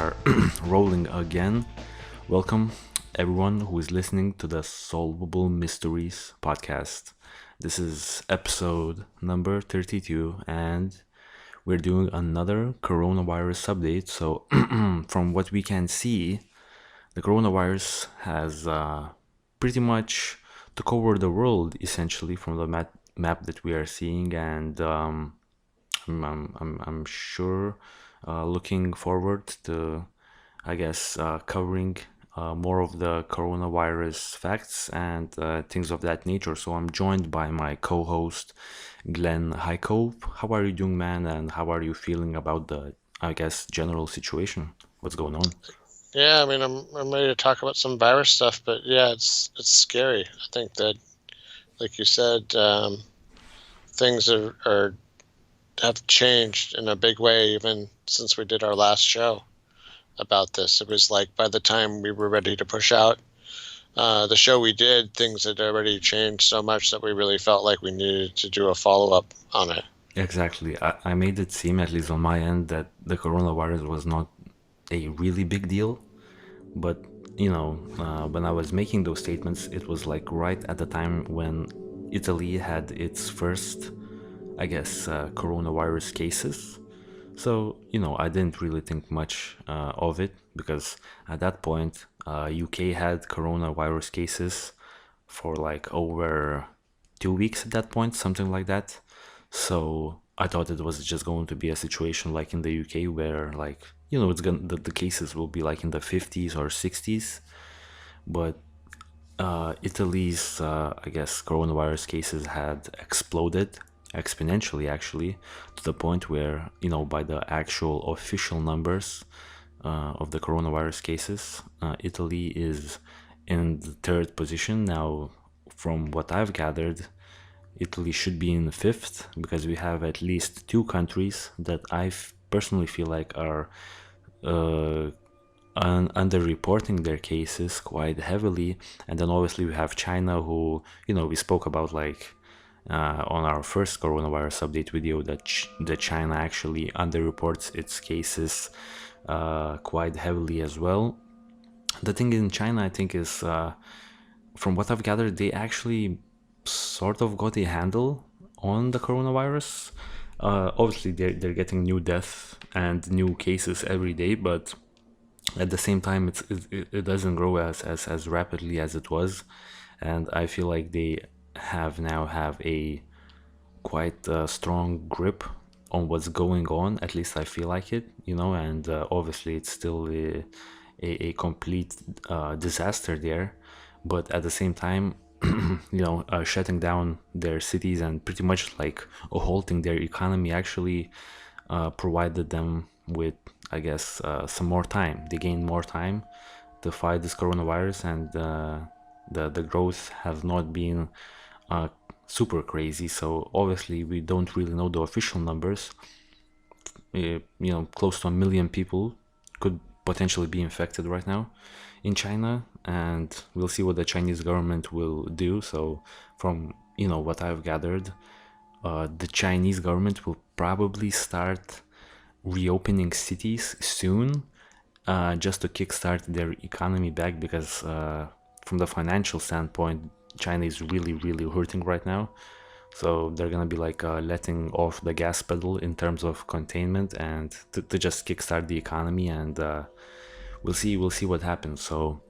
are rolling again. Welcome, everyone who is listening to the Solvable Mysteries Podcast. This is episode number 32, and we're doing another coronavirus update. So, from what we can see, the coronavirus has pretty much took over the world essentially from the map that we are seeing, and I'm sure looking forward to, covering more of the coronavirus facts and things of that nature. So I'm joined by my co-host Glenn Highcove. How are you doing, man? And how are you feeling about the, general situation? What's going on? Yeah, I mean, I'm ready to talk about some virus stuff, but yeah, it's scary. I think that, like you said, things have changed in a big way even since we did our last show about this. It was like by the time we were ready to push out the show we did, things had already changed so much that we really felt like we needed to do a follow-up on it. Exactly. I made it seem, at least on my end, that the coronavirus was not a really big deal. But, when I was making those statements, it was like right at the time when Italy had its first, coronavirus cases. So, I didn't really think much of it because at that point, UK had coronavirus cases for like over 2 weeks at that point, something like that. So I thought it was just going to be a situation like in the UK where like, it's gonna the cases will be like in the 50s or 60s. But Italy's, coronavirus cases had exploded exponentially, actually, to the point where, by the actual official numbers of the coronavirus cases, Italy is in the third position. Now, from what I've gathered, Italy should be in the fifth because we have at least two countries that I personally feel like are uh, underreporting their cases quite heavily. And then obviously we have China, who, we spoke about like on our first coronavirus update video that China actually underreports its cases quite heavily as well. The thing in China, I think, is from what I've gathered, they actually sort of got a handle on the coronavirus. Obviously, they're getting new deaths and new cases every day, but at the same time, it doesn't grow as rapidly as it was, and I feel like they have a quite strong grip on what's going on. At least I feel like it, and obviously it's still a complete disaster there, but at the same time, shutting down their cities and pretty much like halting their economy actually provided them with, some more time. They gained more time to fight this coronavirus, and the growth has not been uh, super crazy. So obviously, we don't really know the official numbers. Close to 1 million people could potentially be infected right now in China, and we'll see what the Chinese government will do. So, from what I've gathered, the Chinese government will probably start reopening cities soon, just to kickstart their economy back, because from the financial standpoint, China is really, really hurting right now. So they're gonna be like letting off the gas pedal in terms of containment and to just kickstart the economy, and we'll see what happens. So,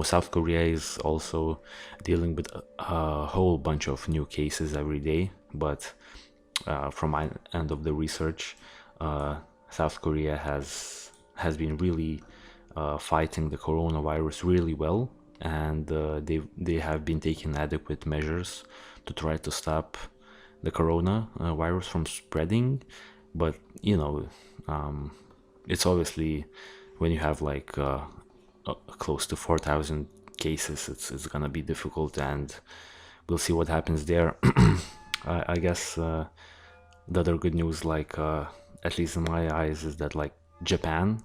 South Korea is also dealing with a whole bunch of new cases every day, but from my end of the research, South Korea has been really fighting the coronavirus really well, and they have been taking adequate measures to try to stop the corona virus from spreading. But it's obviously when you have like close to 4,000 cases, it's gonna be difficult, and we'll see what happens there. I guess the other good news, like at least in my eyes, is that like Japan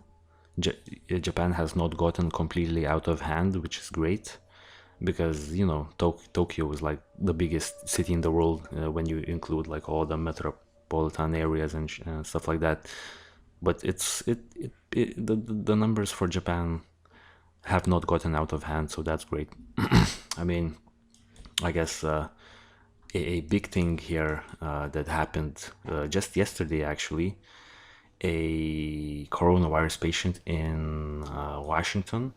has not gotten completely out of hand, which is great, because Tokyo is like the biggest city in the world when you include like all the metropolitan areas and stuff like that. but the numbers for Japan have not gotten out of hand, so that's great. I mean, I guess a big thing here that happened just yesterday, actually, a coronavirus patient in Washington.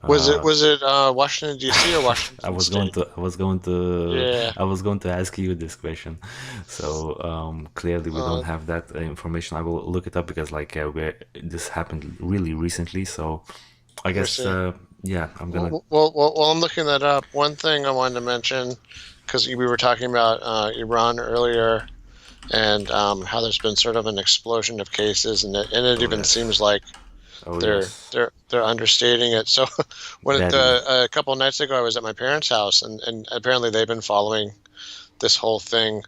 Was it Washington D.C. or I Washington was going State? to, I was going to, Yeah. I was going to ask you this question. So clearly we don't Uh, have that information. I will look it up because this happened really recently. So I Let me guess see. yeah, I'm gonna. Well, I'm looking that up. One thing I wanted to mention, because we were talking about Iran earlier, and how there's been sort of an explosion of cases, and it Oh even yes, seems like oh they're yes, they're understating it. So that is a couple of nights ago, I was at my parents' house, and apparently they've been following this whole thing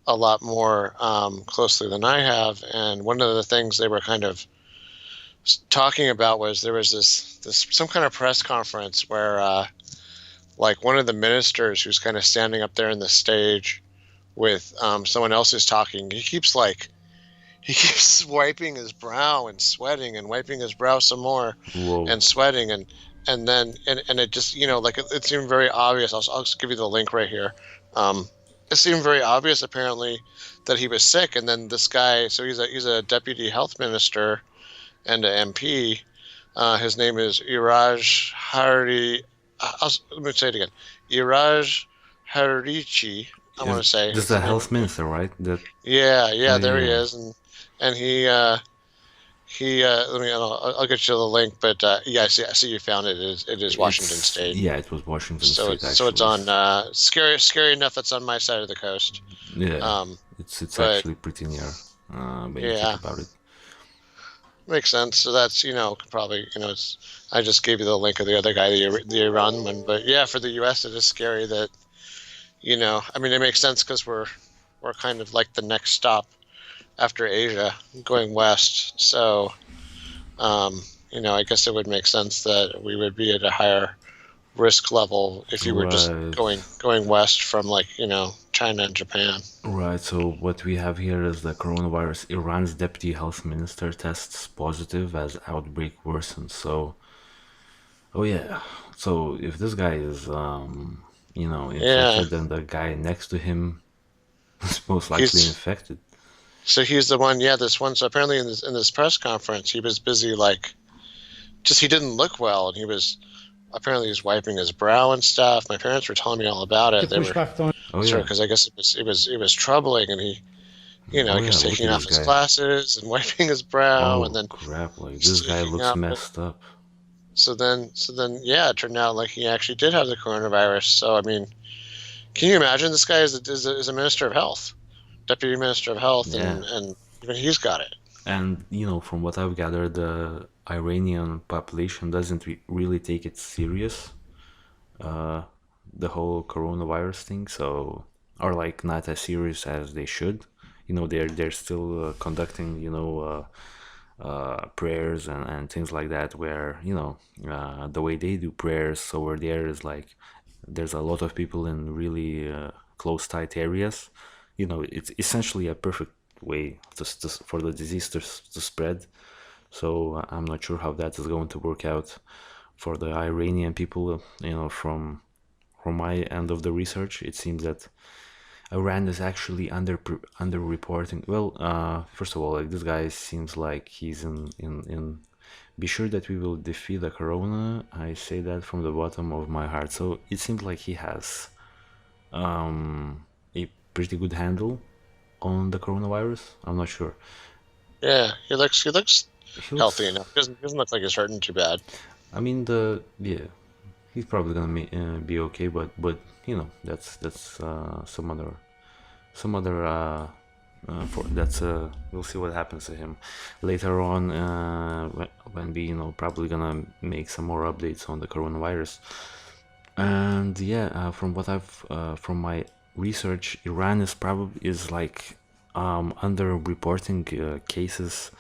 a lot more closely than I have. And one of the things they were kind of talking about was there was this some kind of press conference where like one of the ministers who's kind of standing up there in the stage with someone else who's talking, he keeps wiping his brow and sweating and wiping his brow some more whoa, and sweating and then and it just like it seemed very obvious. I'll just give you the link right here. um it seemed very obvious apparently that he was sick, and then this guy, so he's a deputy health minister and an MP. His name is Iraj Hari. Let me say it again. Iraj Harichi, I want is to say this is the the name. health minister, right? That Yeah, oh yeah, there he yeah, is, and he let me. I'll get you the link, but yeah, I see you found it. It is Washington State. yeah, it was Washington So State it's actually. on scary enough. That's on my side of the coast. Yeah, Um, it's but actually pretty near when you think yeah, about it. makes sense. So that's probably it's. I just gave you the link of the other guy, the Iran one. But yeah, for the U.S., it is scary that I mean, it makes sense because we're kind of like the next stop after Asia, going west. So I guess it would make sense that we would be at a higher risk level if you were just Right, going west from like China and Japan. right. So what we have here is the coronavirus. Iran's deputy health minister tests positive as outbreak worsens. So, oh yeah. So if this guy is, Yeah, infected, then the guy next to him is most likely he's infected. so he's the one. Yeah, this one. So apparently in this press conference, he was busy like just he didn't look well, and he was apparently he's wiping his brow and stuff. My parents were telling me all about it. They were Oh sort of yeah, because I guess it was troubling, and he oh he yeah. keeps Look taking at off this his guy. glasses and wiping his brow, and Oh then crap! Like this guy speaking looks up. messed up. So then, yeah, it turned out like he actually did have the coronavirus. So I mean, can you imagine this guy is a minister of health, deputy minister of health, Yeah. and even he's got it. And from what I've gathered, the Iranian population doesn't really take it serious, uh, the whole coronavirus thing. So, or like not as serious as they should. They're still conducting prayers and things like that. Where the way they do prayers over there is like there's a lot of people in really close tight areas. It's essentially a perfect way for the disease to spread. So I'm not sure how that is going to work out for the Iranian people. From my end of the research, it seems that Iran is actually under reporting. Well, first of all, like this guy seems like he's in. Be sure that we will defeat the corona. I say that from the bottom of my heart. So it seems like he has a pretty good handle on the coronavirus. I'm not sure. Yeah, he looks He healthy looks. enough. Doesn't look like he's hurting too bad. I mean, yeah, he's probably gonna be okay, but that's some other for that's we'll see what happens to him later on when we probably gonna make some more updates on the coronavirus. And yeah, from my research, Iran is like under reporting cases,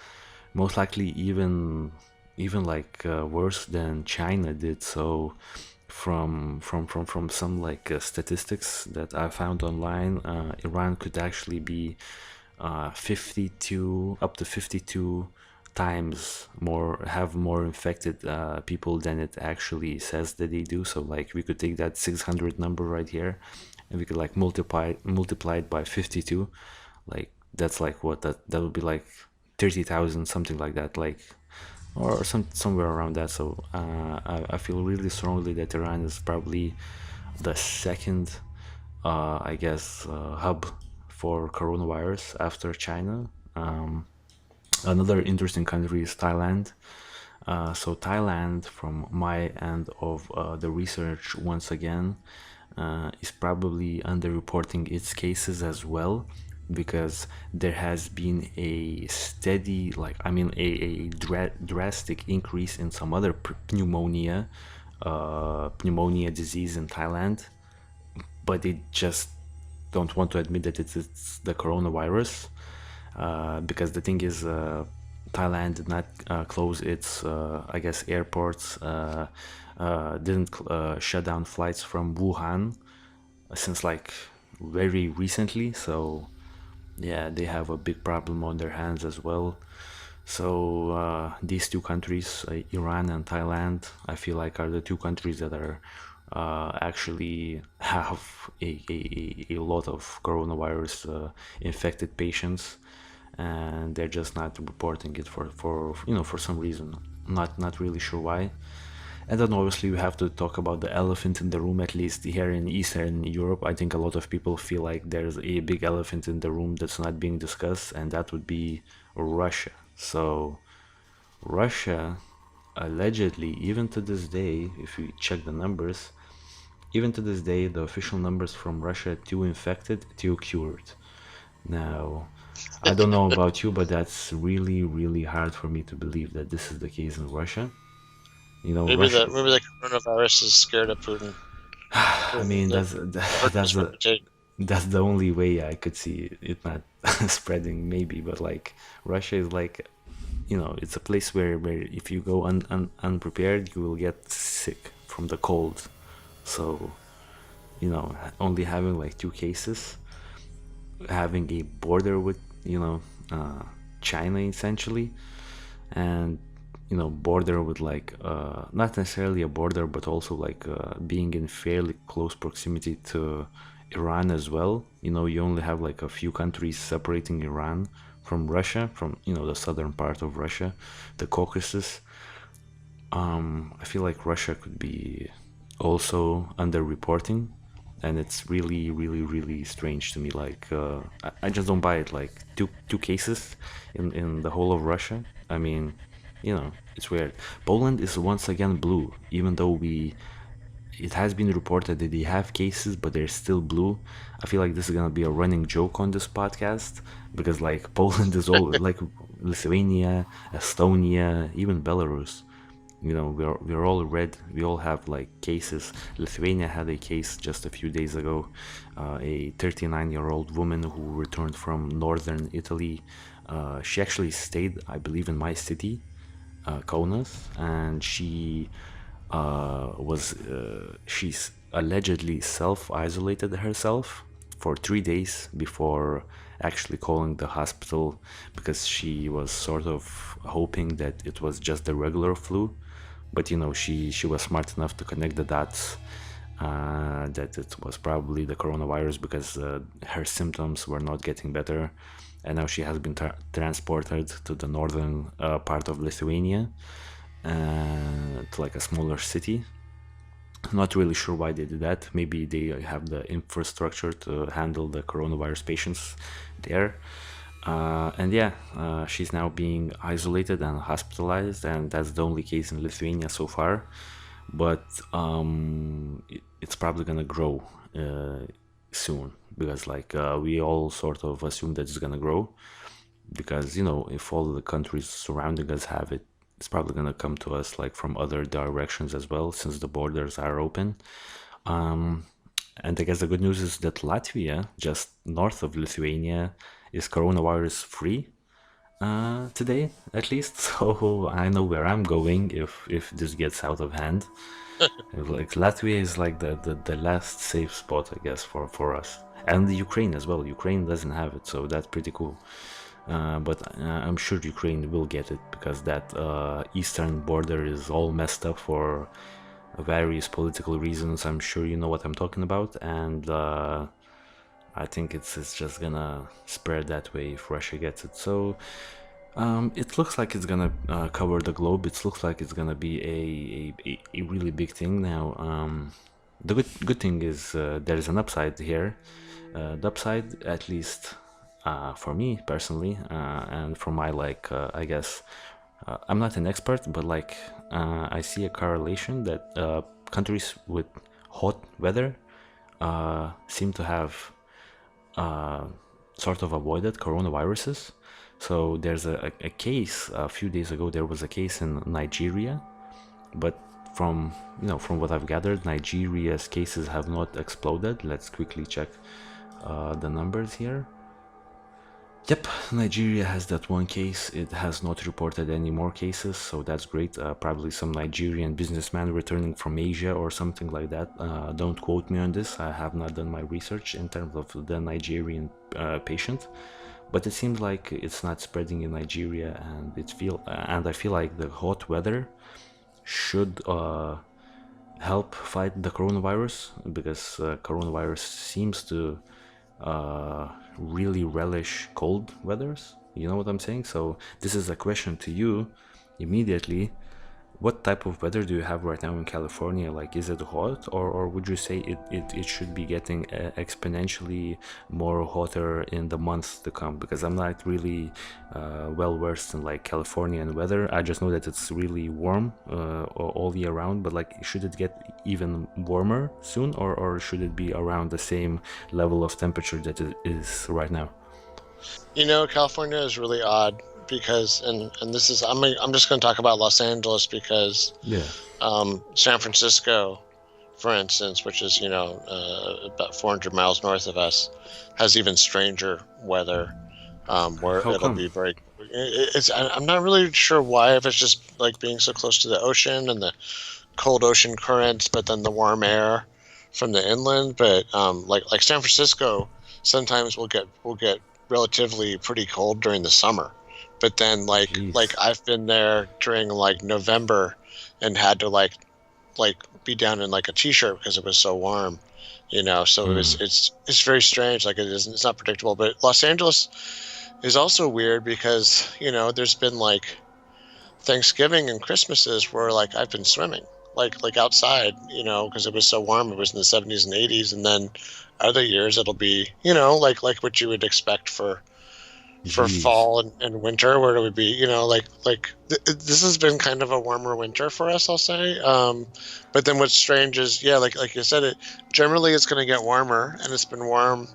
most likely even like worse than China did. So from some like statistics that I found online, Iran could actually be 52 up to 52 times more, have more infected people than it actually says that they do. So like we could take that 600 number right here, and we could like multiply it by 52. Like that's like what that would be like 30,000, something like that, like, or somewhere around that. So I feel really strongly that Iran is probably the second, I guess, hub for coronavirus after China. Another interesting country is Thailand. So Thailand, from my end of the research, once again, is probably underreporting its cases as well, because there has been a steady, like, I mean, a drastic increase in some other pneumonia disease in Thailand, but they just don't want to admit that it's the coronavirus, because the thing is, Thailand did not close its, I guess, airports, didn't shut down flights from Wuhan since like very recently. So yeah, they have a big problem on their hands as well. So these two countries, Iran and Thailand, I feel like are the two countries that are actually have a lot of coronavirus infected patients, and they're just not reporting it for some reason. Not really sure why. And then obviously we have to talk about the elephant in the room, at least here in Eastern Europe. I think a lot of people feel like there's a big elephant in the room that's not being discussed, and that would be Russia. So Russia, allegedly, even to this day, if you check the numbers, even to this day, the official numbers from Russia: two infected, two cured. Now, I don't know about you, but that's really, really hard for me to believe that this is the case in Russia. You know, Russia. Maybe the coronavirus is scared of Putin. I mean, The that's Putin's the reputation. that's the only way I could see it not spreading, maybe. But like Russia is like, it's a place where if you go unprepared, you will get sick from the cold. So, only having like two cases, having a border with, uh, China essentially, and border with like, not necessarily a border, but also like being in fairly close proximity to Iran as well. You only have like a few countries separating Iran from Russia, from the southern part of Russia, the Caucasus. I feel like Russia could be also underreporting, and it's really, really, really strange to me. Like, I just don't buy it. Like two cases in the whole of Russia. I mean, it's weird. Poland is once again blue, even though it has been reported that they have cases, but they're still blue. I feel like this is gonna be a running joke on this podcast, because like Poland is all like Lithuania, Estonia, even Belarus. We're all red. We all have like cases. Lithuania had a case just a few days ago. A 39-year-old woman who returned from northern Italy. She actually stayed, I believe, in my city, Kaunas, and she's allegedly self-isolated herself for 3 days before actually calling the hospital, because she was sort of hoping that it was just the regular flu. But she was smart enough to connect the dots, that it was probably the coronavirus, because her symptoms were not getting better, and now she has been transported to the northern part of Lithuania, to like a smaller city. Not really sure why they did that. Maybe they have the infrastructure to handle the coronavirus patients there. And yeah, she's now being isolated and hospitalized, and that's the only case in Lithuania so far. But it's probably gonna grow soon, because like we all sort of assume that it's gonna grow, because if all the countries surrounding us have it, it's probably gonna come to us like from other directions as well, since the borders are open. And I guess the good news is that Latvia, just north of Lithuania, is coronavirus free today, at least. So I know where I'm going if this gets out of hand. Like Latvia is like the last safe spot, I guess, for us. and the Ukraine as well. Ukraine doesn't have it, so that's pretty cool. But I'm sure Ukraine will get it because that eastern border is all messed up for various political reasons. I'm sure you know what I'm talking about, and I think it's just gonna spread that way if Russia gets it. So it looks like it's gonna cover the globe. It looks like it's gonna be a really big thing now. The good thing is there's an upside here. The upside, at least for me personally, and for my I guess I'm not an expert, but I see a correlation that countries with hot weather seem to have sort of avoided coronaviruses. So there's a case a few days ago. There was a case in Nigeria, but from what I've gathered, Nigeria's cases have not exploded. Let's quickly check the numbers here. Yep, Nigeria has that one case. It has not reported any more cases, so that's great. Probably some Nigerian businessman returning from Asia or something like that. Don't quote me on this. I have not done my research in terms of the Nigerian patient, but it seems like it's not spreading in Nigeria, and I feel like the hot weather should help fight the coronavirus, because coronavirus seems to really relish cold weathers. You know what I'm saying? So this is a question to you immediately. What type of weather do you have right now in California? Like, is it hot, or would you say it should be getting exponentially more hotter in the months to come? Because I'm not really well versed in like Californian weather. I just know that it's really warm all year round, but like, should it get even warmer soon, or should it be around the same level of temperature that it is right now? California is really odd because, and this is, I'm just going to talk about Los Angeles because Yeah. San Francisco, for instance, which is about 400 miles north of us, has even stranger weather, where How it'll come? be very. I'm not really sure why, if it's just like being so close to the ocean and the cold ocean currents, but then the warm air from the inland. But like San Francisco, sometimes we'll get relatively pretty cold during the summer, but then Jeez. I've been there during like November and had to like be down in like a t-shirt because it was so warm, so it's very strange. Like, it's not predictable. But Los Angeles is also weird because there's been like Thanksgiving and Christmases where like I've been swimming like outside, because it was so warm. It was in the 70s and 80s, and then other years it'll be like what you would expect for Jeez. fall and winter, where it would be this has been kind of a warmer winter for us, I'll say. But then what's strange is, yeah, like you said, it generally it's going to get warmer, and it's been warm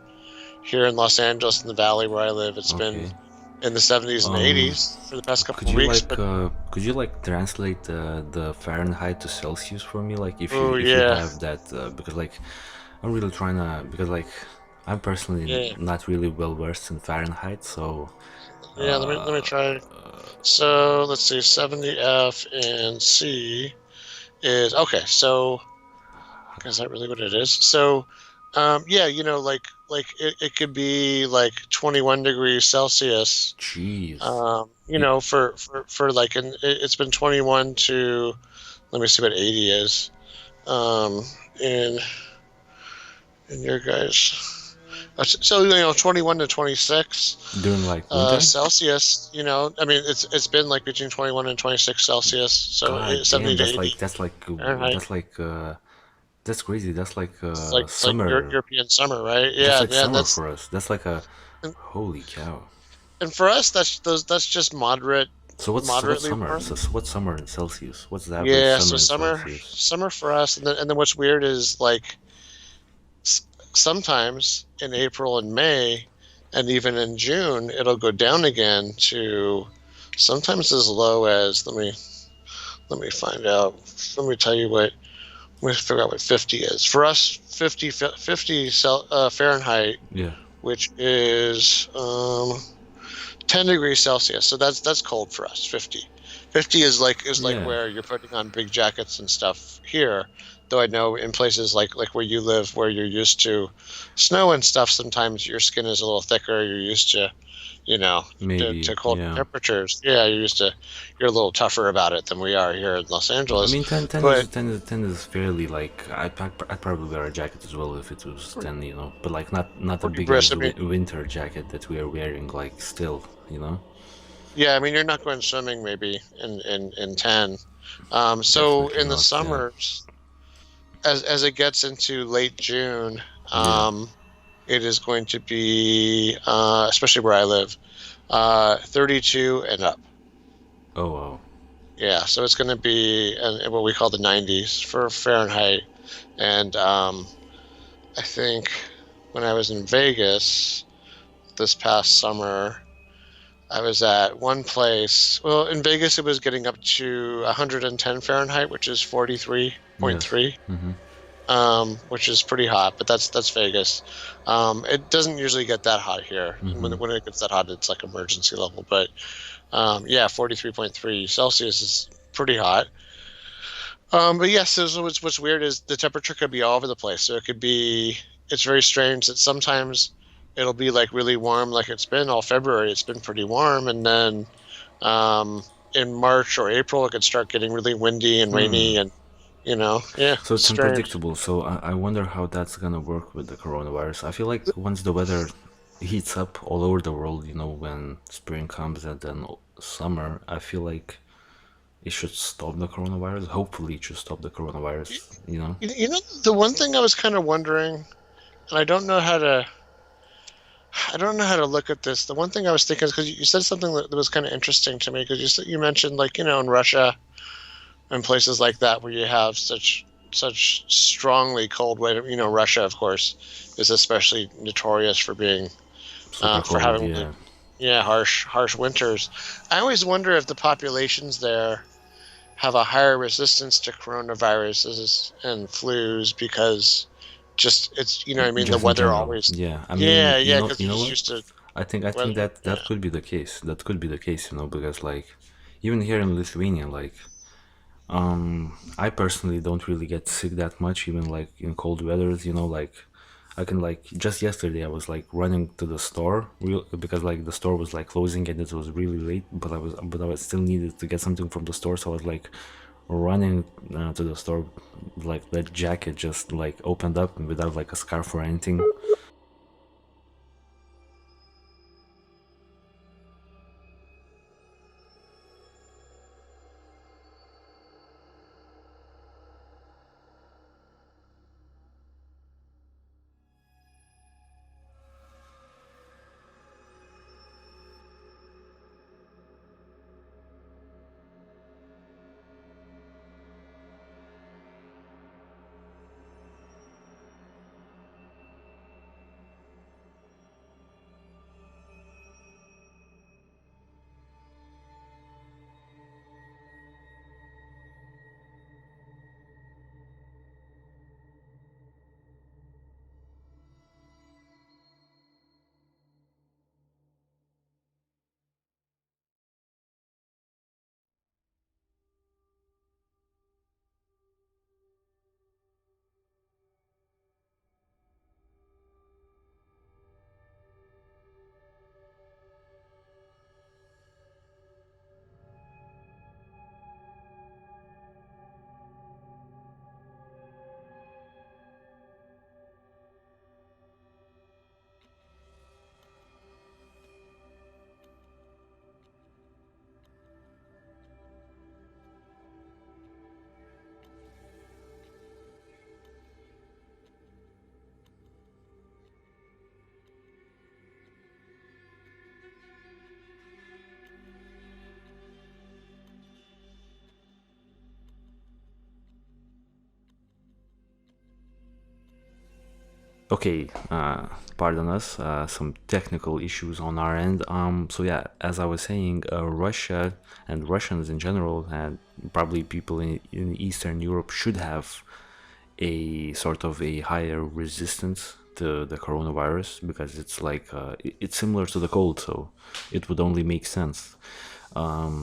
here in Los Angeles in the valley where I live. It's been Okay. in the 70s and Um, 80s for the past couple could of you weeks. But translate the Fahrenheit to Celsius for me? Like, oh if you yeah, have that, because like I'm really trying to, because like I'm personally yeah, not really well versed in Fahrenheit, so yeah. Let me try. So let's see, 70 F and C is okay. So is that really what it is? So yeah, it could be like 21 degrees Celsius. jeez. For like, it's been 21 to, let me see what 80 is. Um, in your guys, so 21 to 26 During like winter? Celsius. I mean, it's been like between 21 and 26 Celsius. So God 70 damn, to 80 Fahrenheit. that's crazy. That's like It's like summer. European summer, right? That's Yeah, like yeah, and summer that's for us. That's like a and, holy cow. and for us that's just So what's moderately summer? warm. So what's summer in Celsius? What's the average Yeah, summer so in summer Celsius? summer for us, and then what's weird is like sometimes in April and May, and even in June, it'll go down again to sometimes as low as, let me find out. Let me tell you what. Let me figure out what 50 is for us. 50 Fahrenheit, Yeah. which is 10 degrees Celsius. So that's cold for us. 50 is like Yeah. where you're putting on big jackets and stuff here. Though I know in places like where you live, where you're used to snow and stuff, sometimes your skin is a little thicker. You're used to, Maybe, to cold yeah. temperatures. Yeah, you're a little tougher about it than we are here in Los I Angeles. mean, 10 But is 10 is fairly like I'd probably wear a jacket as well if it was 10, but like not a big Chris, ass I mean, winter jacket that we are wearing like still, yeah, I mean, you're not going swimming maybe in 10. So Definitely in the not. Yeah, summers, as it gets into late June, yeah. it is going to be, especially where I live, 32 and up. Oh wow. Yeah, so it's going to be what we call the 90s for Fahrenheit. And I think when I was in Vegas this past summer, I was at one place. Well, in Vegas, it was getting up to 110 Fahrenheit, which is Yes. 43.3, Mm-hmm. which is pretty hot. But that's Vegas. It doesn't usually get that hot here. Mm-hmm. When it gets that hot, it's like emergency level. But yeah, 43.3 Celsius is pretty hot. But yes, so what's weird is the temperature could be all over the place. So it could be, it's very strange that sometimes it'll be like really warm, like it's been all February. It's been pretty warm, and then um, in March or April, it could start getting really windy and rainy, and yeah, So it's it's strange. unpredictable. So I wonder how that's gonna work with the coronavirus. I feel like once the weather heats up all over the world, when spring comes and then summer, I feel like it should stop the coronavirus. Hopefully, it should stop the You, coronavirus. the one thing I was kind of wondering, and I don't know how to look at this. The one thing I was thinking is because you said something that was kind of interesting to me because you mentioned like in Russia and places like that where you have such strongly cold weather. Russia, of course, is especially notorious for being Super for cold, having yeah. yeah harsh winters. I always wonder if the populations there have a higher resistance to coronaviruses and flus because just it's what I mean, the Just in weather general, always yeah. I mean, yeah because you you're know just what? used to I think weather that could be the case. That could be the case, because like even here in Lithuania, like I personally don't really get sick that much, even like in cold weathers, like I can like just yesterday I was like running to the store because like the store was like closing and it was really late, but I was still needed to get something from the store, so I was like running to the store, like that jacket just like opened up without like a scarf or anything. Okay, pardon us, some technical issues on our end. So yeah, as I was saying, Russia and Russians in general, and probably people in Eastern Europe should have a sort of a higher resistance to the coronavirus because it's like it's similar to the cold, so it would only make sense.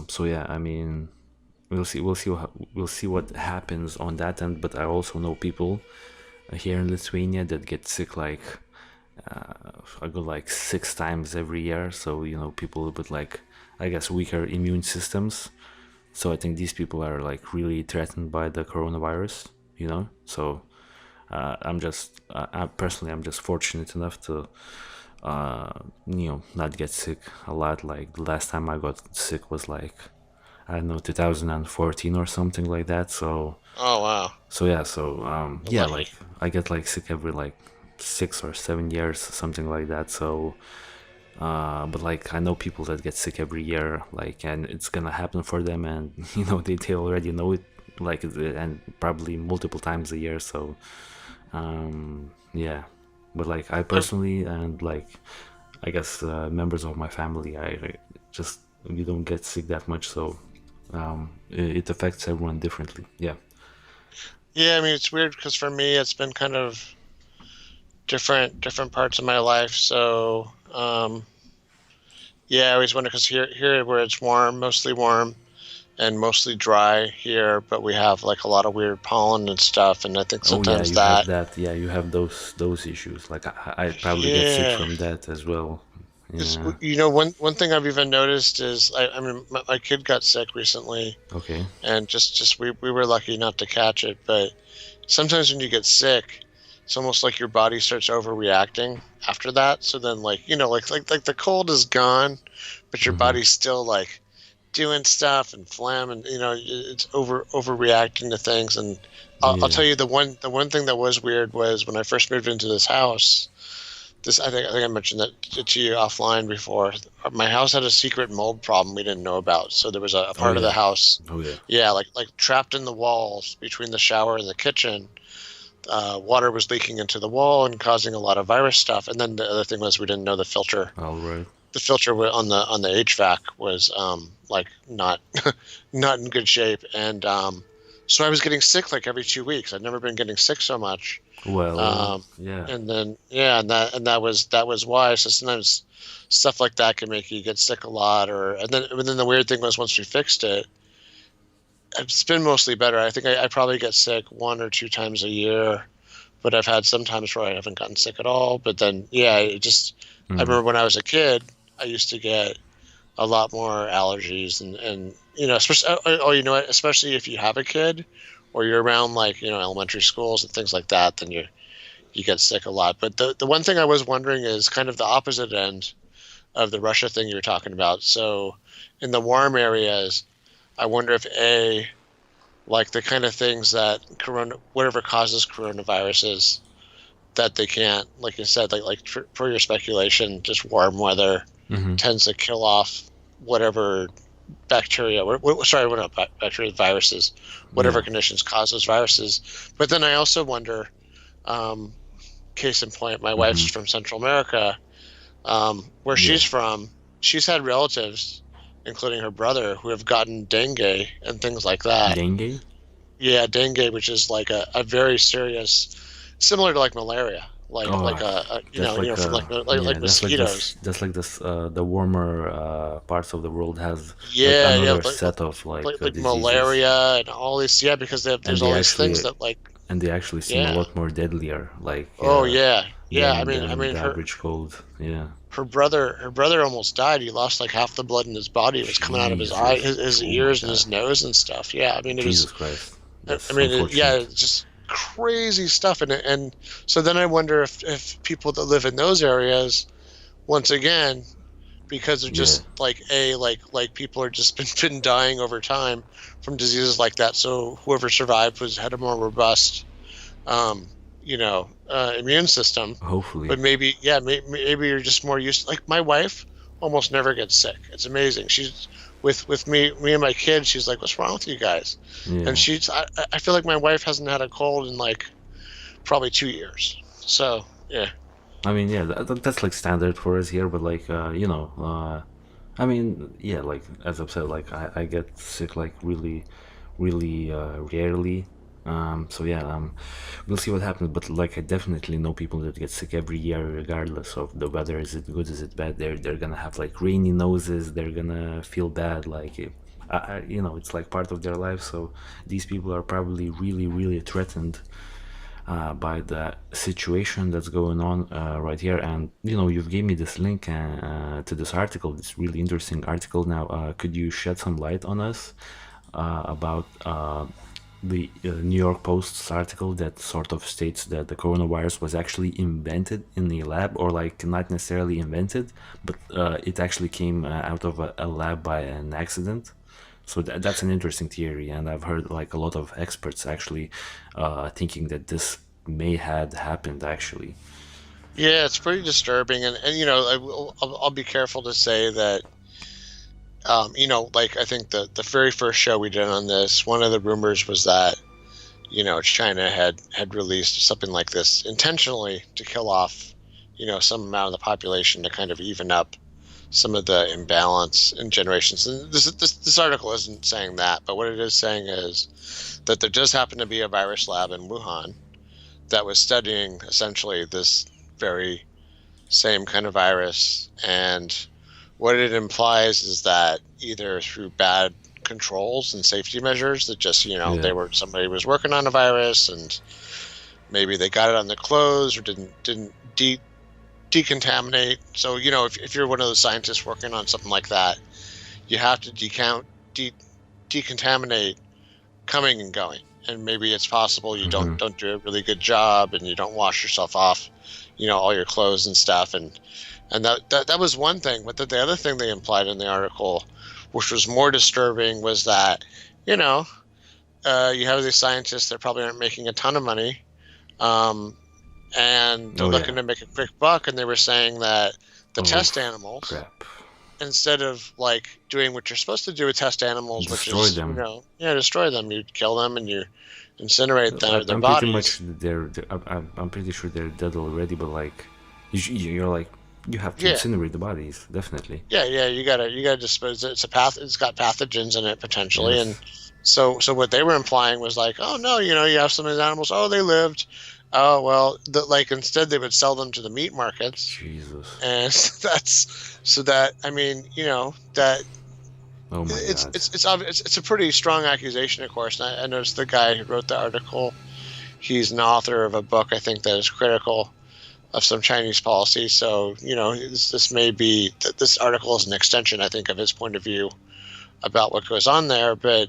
So yeah, I mean, we'll see what happens on that end. But I also know people here in Lithuania that get sick like I go like 6 times every year. So people with like, I guess, weaker immune systems. So I think these people are like really threatened by the coronavirus. So I'm just fortunate enough to not get sick a lot. Like the last time I got sick was like, I don't know, 2014 or something like that. Oh wow, So you're yeah, lucky. like I get like sick every like 6 or 7 years, something like that. But like I know people that get sick every year, like, and it's gonna happen for them, and they already know it, like, and probably multiple times a year. So yeah, but like I I, personally, and like I guess members of my family, I just, we don't get sick that much, so it affects everyone differently. Yeah. yeah, I mean it's weird because for me it's been kind of different parts of my life. So yeah, I always wonder because here where it's warm, mostly warm and mostly dry here, but we have like a lot of weird pollen and stuff, and I think Oh yeah, sometimes you have that that. Yeah, you have those issues. Like I probably get sick yeah. from that as well. It's, Yeah. one thing I've even noticed is I mean my kid got sick recently, Okay. and just we were lucky not to catch it, but sometimes when you get sick, it's almost like your body starts overreacting after that. So then like like the cold is gone, but your Mm-hmm. body's still like doing stuff and phlegm, and it's overreacting to things. And I'll Yeah. tell you the one thing that was weird was when I first moved into this house. This I think I mentioned that to you offline before. My house had a secret mold problem we didn't know about. So there was a Oh part of the yeah. house, Oh yeah. yeah, like trapped in the walls between the shower and the kitchen. Water was leaking into the wall and causing a lot of virus stuff. And then the other thing was we didn't know the filter. All right. The filter on the HVAC was like not not in good shape, and so I was getting sick like every 2 weeks. I'd never been getting sick so much. Well, Um, yeah. and then yeah, and that was why. So sometimes stuff like that can make you get sick a lot, or and then the weird thing was once we fixed it, it's been mostly better. I think I probably get sick 1 or 2 times a year, but I've had some times where I haven't gotten sick at all. But then yeah, I Mm. remember when I was a kid, I used to get a lot more allergies, and especially you know what, especially if you have a kid or you're around like elementary schools and things like that, then you get sick a lot. But the one thing I was wondering is kind of the opposite end of the Russia thing you were talking about. So in the warm areas, I wonder if like the kind of things that whatever causes coronaviruses, that they can't, like you said, like for your speculation, just warm weather Mm-hmm. tends to kill off whatever bacteria, sorry, what not bacteria, viruses, whatever Yeah. conditions cause those viruses. But then I also wonder, um, case in point, my wife's Mm-hmm. from Central America. Where Yeah. she's from, she's had relatives, including her brother, who have gotten dengue and things like that. Dengue. Yeah, dengue, which is like a very serious, similar to like malaria, like Oh, a that's like from like yeah, that's like this. mosquitoes. That's like this. The warmer parts of the world has like Yeah, yeah, another set of like like diseases, malaria and all these. Yeah, because and there's all these things that they actually seem a yeah. lot more deadlier, like Oh yeah, yeah. I mean, than the her average cold. Yeah. her brother almost died. He lost like half the blood in his body. It was coming out of his eye, Jesus. his Oh my ears and his God. nose and stuff. Yeah, I mean it was. Jesus Christ. I That's mean yeah, unfortunate. it's just crazy stuff. And so then I wonder if people that live in those areas, once again, because they're Yeah. just like like people are just been dying over time from diseases like that. So whoever survived had a more robust, um, immune system. Hopefully. But maybe yeah, maybe you're just more used. Like my wife almost never gets sick. It's amazing. She's with me and my kids. She's like, "What's wrong with you guys?" And Yeah. I feel like my wife hasn't had a cold in like probably 2 years. So yeah, I mean, yeah, that's like standard for us here, but like, I mean, yeah, like as I've said, like I get sick like really, really rarely. So yeah, we'll see what happens. But like, I definitely know people that get sick every year, regardless of the weather. Is it good? Is it bad? They're gonna have like rainy noses. They're gonna feel bad. Like, it's like part of their life. So these people are probably really, really threatened by the situation that's going on right here. And you've gave me this link to this article, this really interesting article. Now, could you shed some light on us about the New York Post's article that sort of states that the coronavirus was actually invented in a lab, or like not necessarily invented, but it actually came out of a lab by an accident? So that's an interesting theory, and I've heard like a lot of experts actually thinking that this may had happened actually. Yeah, it's pretty disturbing, and I'll be careful to say that. Like I think the very first show we did on this, one of the rumors was that China had released something like this intentionally to kill off some amount of the population to kind of even up some of the imbalance in generations. And this article isn't saying that, but what it is saying is that there does happen to be a virus lab in Wuhan that was studying essentially this very same kind of virus. And what it implies is that either through bad controls and safety measures that just somebody was working on a virus and maybe they got it on their clothes or didn't decontaminate. So if you're one of those scientists working on something like that, you have to decontaminate coming and going. And maybe it's possible you don't do a really good job and you don't wash yourself off, all your clothes and stuff. And that was one thing. But the other thing they implied in the article, which was more disturbing, was that, you have these scientists that probably aren't making a ton of money. And they're looking to make a quick buck. And they were saying that the test animals, crap. Instead of like doing what you're supposed to do with test animals, Destroy which is them. Destroy them. You kill them and you incinerate their I'm bodies. pretty much I'm pretty sure they're dead already, but like you're like you have to incinerate the bodies, definitely. Yeah, you gotta dispose it. It's got pathogens in it potentially. Yes. And so what they were implying was like, oh no, you have some of these animals, oh they lived. Oh well, instead they would sell them to the meat markets. Jesus. And that Oh my God. it's a pretty strong accusation, of course. And I noticed the guy who wrote the article, he's an author of a book I think that is critical of some Chinese policy. So this may be that this article is an extension, I think, of his point of view about what goes on there. But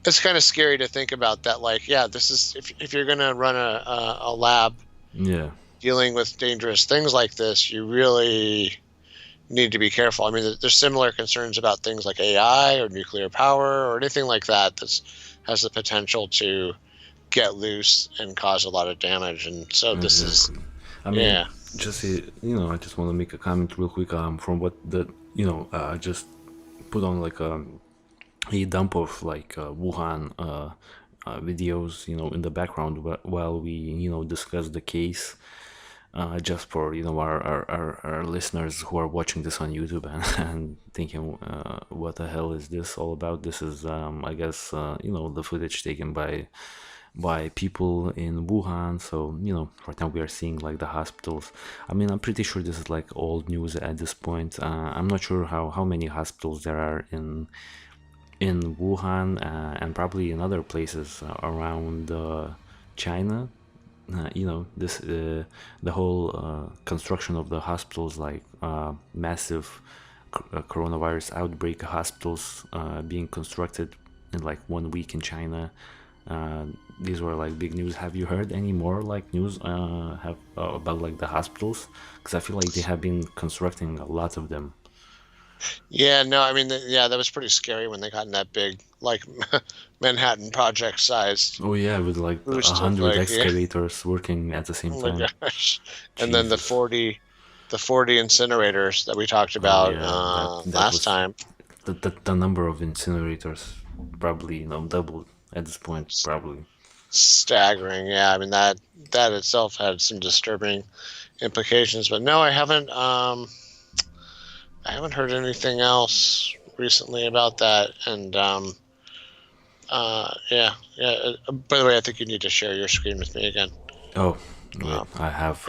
it's kind of scary to think about that. Like, this is if you're going to run a lab, dealing with dangerous things like this, you really need to be careful. I mean, there's similar concerns about things like AI or nuclear power or anything like that that has the potential to get loose and cause a lot of damage. And so this is, I mean, just I just want to make a comment real quick. From what I just put on like a dump of like Wuhan videos, in the background while we discuss the case. Just for our listeners who are watching this on YouTube and thinking, what the hell is this all about? This is I guess the footage taken by people in Wuhan. So right now we are seeing like the hospitals. I mean, I'm pretty sure this is like old news at this point. I'm not sure how many hospitals there are in Wuhan and probably in other places around China. This the whole construction of the hospitals, like massive coronavirus outbreak hospitals being constructed in like 1 week in China. These were like big news. Have you heard any more like news about like the hospitals? Because I feel like they have been constructing a lot of them. Yeah, no, I mean, that was pretty scary when they got in that big, like, Manhattan Project sized. Oh yeah, with like 100 excavators working at the same time. Oh my gosh! And then the 40 incinerators that we talked about last time. The number of incinerators probably doubled at this point, probably. Staggering, yeah. I mean that itself had some disturbing implications, but no, I haven't heard anything else recently about that. And by the way, I think you need to share your screen with me again. Oh, wait, I have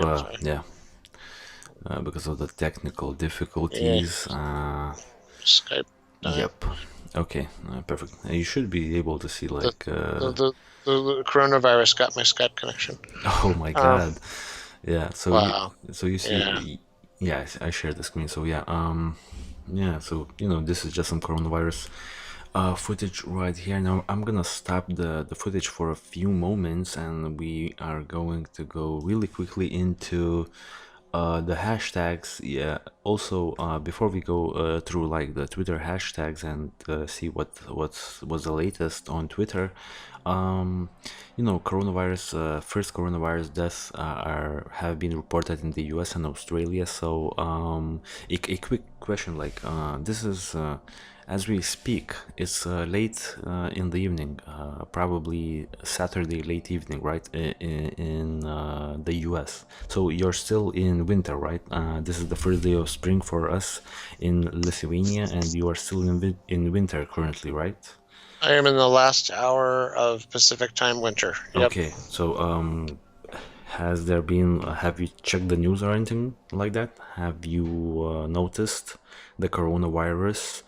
because of the technical difficulties. Skype. dying. Yep. Okay. Perfect. You should be able to see The like. the the, the coronavirus got my Skype connection. Oh my Um, God. Yeah. wow. So you Yeah. see. Yeah, I share the screen. So yeah. Yeah. So this is just some coronavirus footage right here. Now I'm gonna stop the footage for a few moments, and we are going to go really quickly into the hashtags. Yeah, also before we go through like the Twitter hashtags and see what's the latest on Twitter. Coronavirus first coronavirus deaths have been reported in the US and Australia. So a quick question, like this is as we speak, it's late in the evening, probably Saturday late evening, right? In the US. So you're still in winter, right? This is the first day of spring for us in Lithuania, and you are still in winter currently, right? I am in the last hour of Pacific time winter. Yep. Okay, so have you checked the news or anything like that? Have you noticed the coronavirus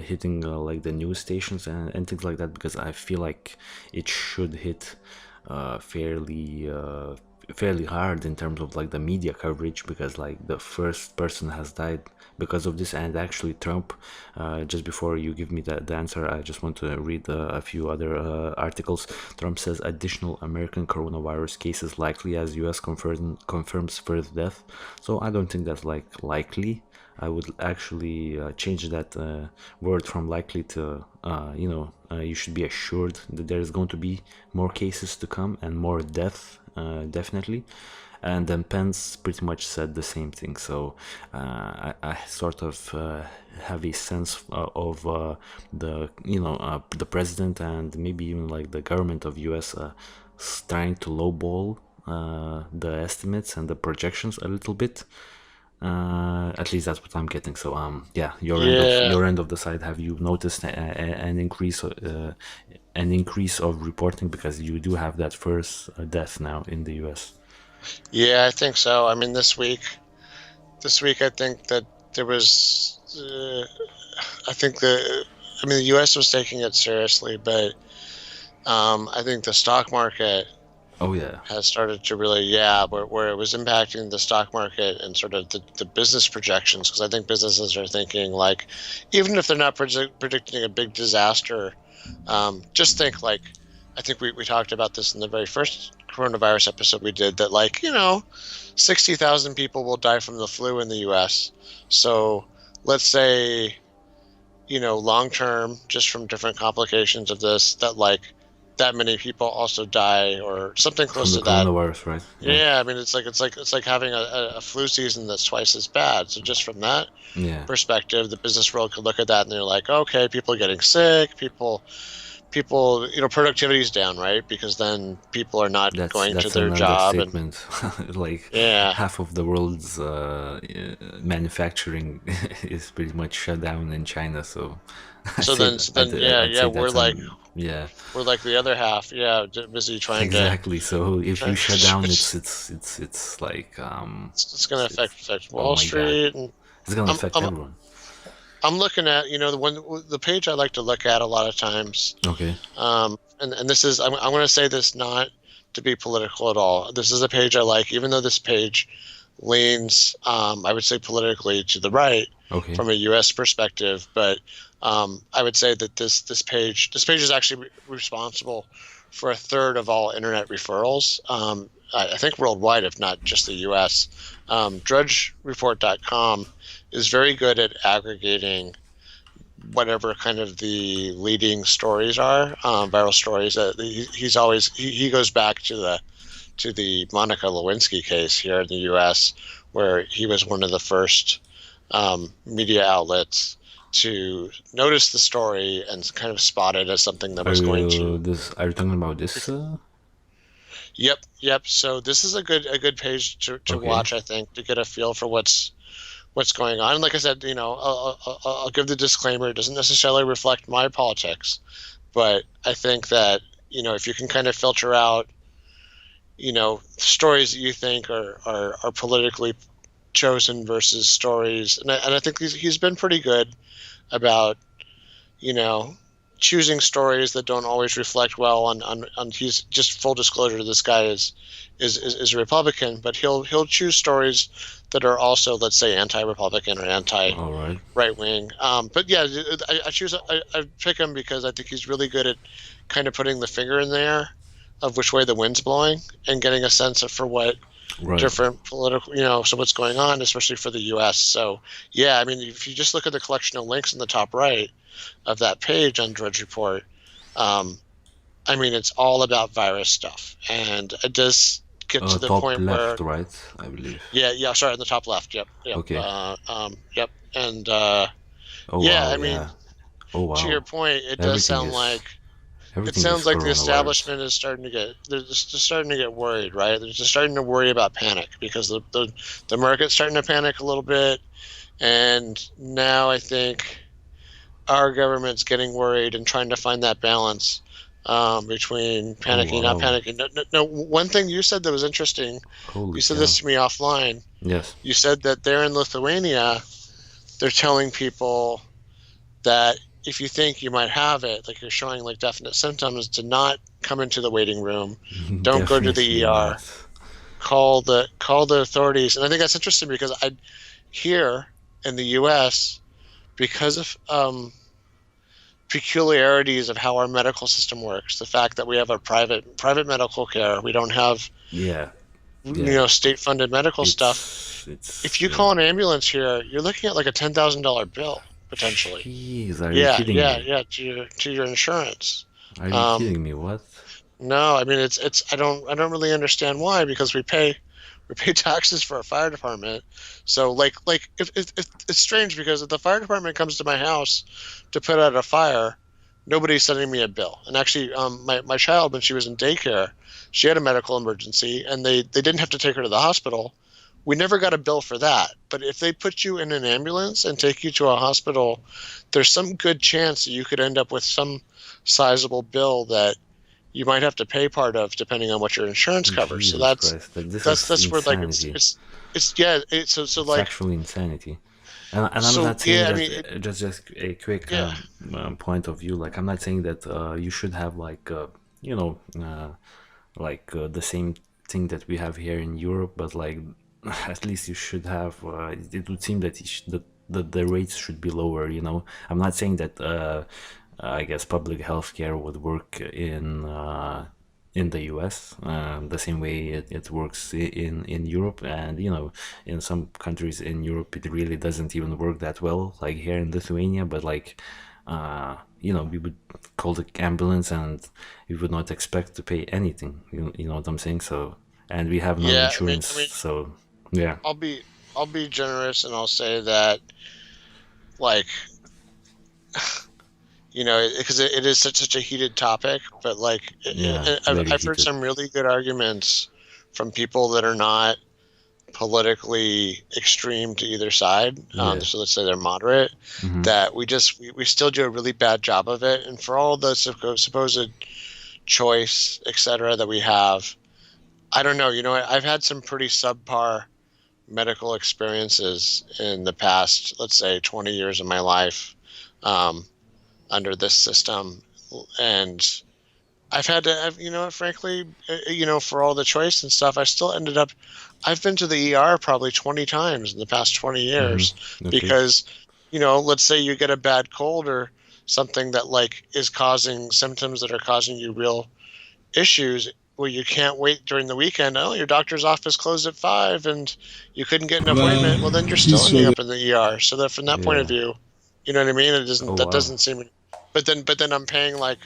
hitting like the news stations and things like that? Because I feel like it should hit fairly hard in terms of like the media coverage, because like the first person has died because of this. And actually Trump, just before you give me the answer, I just want to read a few other articles. Trump says additional American coronavirus cases likely as US confirms first death. So I don't think that's like likely. I would actually change that word from likely to you should be assured that there is going to be more cases to come and more death, definitely. And then Pence pretty much said the same thing. So I sort of have a sense of the president and maybe even like the government of US trying to lowball the estimates and the projections a little bit. At least that's what I'm getting. So yeah, Yeah. your end of the side, have you noticed an increase of reporting, because you do have that first death now in the US? Yeah, I think so. I mean, this week, I think that there was, the U.S. was taking it seriously, but I think the stock market Oh yeah. has started to really, where it was impacting the stock market and sort of the business projections, because I think businesses are thinking like, even if they're not predicting a big disaster, just think like, I think we talked about this in the very first coronavirus episode we did, that 60,000 people will die from the flu in the US. So let's say, long term, just from different complications of this, that many people also die or something From close the to that. coronavirus, right? Yeah. Yeah, I mean, it's like having a flu season that's twice as bad. So just from that Yeah. perspective, the business world could look at that and they're like, okay, people are getting sick, people, productivity is down, right? Because then people are not going to That's their an job, and understatement. Like yeah. half of the world's manufacturing is pretty much shut down in China. So So then, I'd yeah, say we're that's like an yeah. the other half, busy trying to Exactly. So if you trying. shut down, it's like It's going to affect oh Wall my God, Street, and it's gonna I'm affect I'm everyone. I'm looking at the page I like to look at a lot of times. Okay. And this is, I'm going to say this not to be political at all. This is a page I like, even though this page leans, I would say, politically to the right Okay. from a U.S. perspective. But I would say that this page is actually responsible for a third of all internet referrals. I think worldwide, if not just the U.S. DrudgeReport.com is very good at aggregating whatever kind of the leading stories are, viral stories. He goes back to the Monica Lewinsky case here in the U.S., where he was one of the first media outlets to notice the story and kind of spot it as something that was going to. Are you talking about this? Yep. So this is a good page to Okay. watch, I think, to get a feel for what's going on. And like I said, I'll give the disclaimer. It doesn't necessarily reflect my politics, but I think that, if you can kind of filter out, stories that you think are politically chosen versus stories. And I think he's been pretty good about you know, choosing stories that don't always reflect well on he's just full disclosure, this guy is a Republican, but he'll choose stories that are also, let's say, anti-Republican or anti All right. right wing. But yeah, I pick him because I think he's really good at kind of putting the finger in the air of which way the wind's blowing and getting a sense of for what Right. different political, so what's going on, especially for the U.S. So yeah, I mean, if you just look at the collection of links in the top right of that page on Drudge Report, um, I mean, it's all about virus stuff, and it does get to the Top point where, left, right? I believe. yeah, sorry, in the top left, yep, Okay. yep, and Oh yeah, wow, I mean, yeah. Oh to your wow. point, it does Everything sound is like it everything is sounds like the coronavirus. establishment is starting to get they're just starting to get worried, right? They're just starting to worry about panic because the market's starting to panic a little bit, and now I think our government's getting worried and trying to find that balance between Oh panicking, not wow. panicking. No, one thing you said that was interesting, Holy you said cow. this to me offline. Yes. You said that there in Lithuania, they're telling people that if you think you might have it, like you're showing like definite symptoms, to not come into the waiting room, don't go to the Definitely ER, not. call the authorities. And I think that's interesting because I here in the U.S., because of peculiarities of how our medical system works, the fact that we have a private medical care, we don't have Yeah. Yeah. state funded medical stuff. It's If you call an ambulance here, you're looking at like a $10,000 bill potentially. Jeez, are you Yeah, kidding yeah, me? yeah. To your insurance. Are you Um, kidding me? What? no, I mean it's I don't really understand why, because we pay taxes for a fire department. So if it's strange because if the fire department comes to my house to put out a fire, nobody's sending me a bill. And actually, my child, when she was in daycare, she had a medical emergency, and they didn't have to take her to the hospital. We never got a bill for that. But if they put you in an ambulance and take you to a hospital, there's some good chance that you could end up with some sizable bill that you might have to pay part of depending on what your insurance covers. So Jesus that's Christ. Like, this that's is that's where like it's insanity. it's it's yeah so It's like actually insanity. And I'm so not saying yeah I that, mean just a quick yeah point of view. Like, I'm not saying that you should have, like, you know, like, the same thing that we have here in Europe, but like, at least you should have. It would seem that the rates should be lower. I'm not saying that. I guess public healthcare would work in the US the same way it works in Europe, and in some countries in Europe it really doesn't even work that well, like here in Lithuania. But like, we would call the ambulance and we would not expect to pay anything. You know what I'm saying? So, and we have no yeah insurance, I mean so yeah. I'll be I'll be generous and I'll say that, like, because it is such a heated topic, but like Yeah, I've very I've heard heated. some really good arguments from people that are not politically extreme to either side. Yeah. So let's say they're moderate. Hmm. That we still do a really bad job of it, and for all the supposed choice, etc., that we have, I don't know. I've had some pretty subpar medical experiences in the past, let's say 20 years of my life, um, under this system, and I've had to, frankly, for all the choice and stuff, I still ended up, I've been to the ER probably 20 times in the past 20 Hmm. years Okay. because, let's say you get a bad cold or something that like is causing symptoms that are causing you real issues where you can't wait during the weekend. Oh, your doctor's office closed at 5 and you couldn't get an appointment. Well, then you're still ending up in the ER. So that from that point of Yeah. view, you know what I mean? Oh That wow. doesn't seem, but then I'm paying like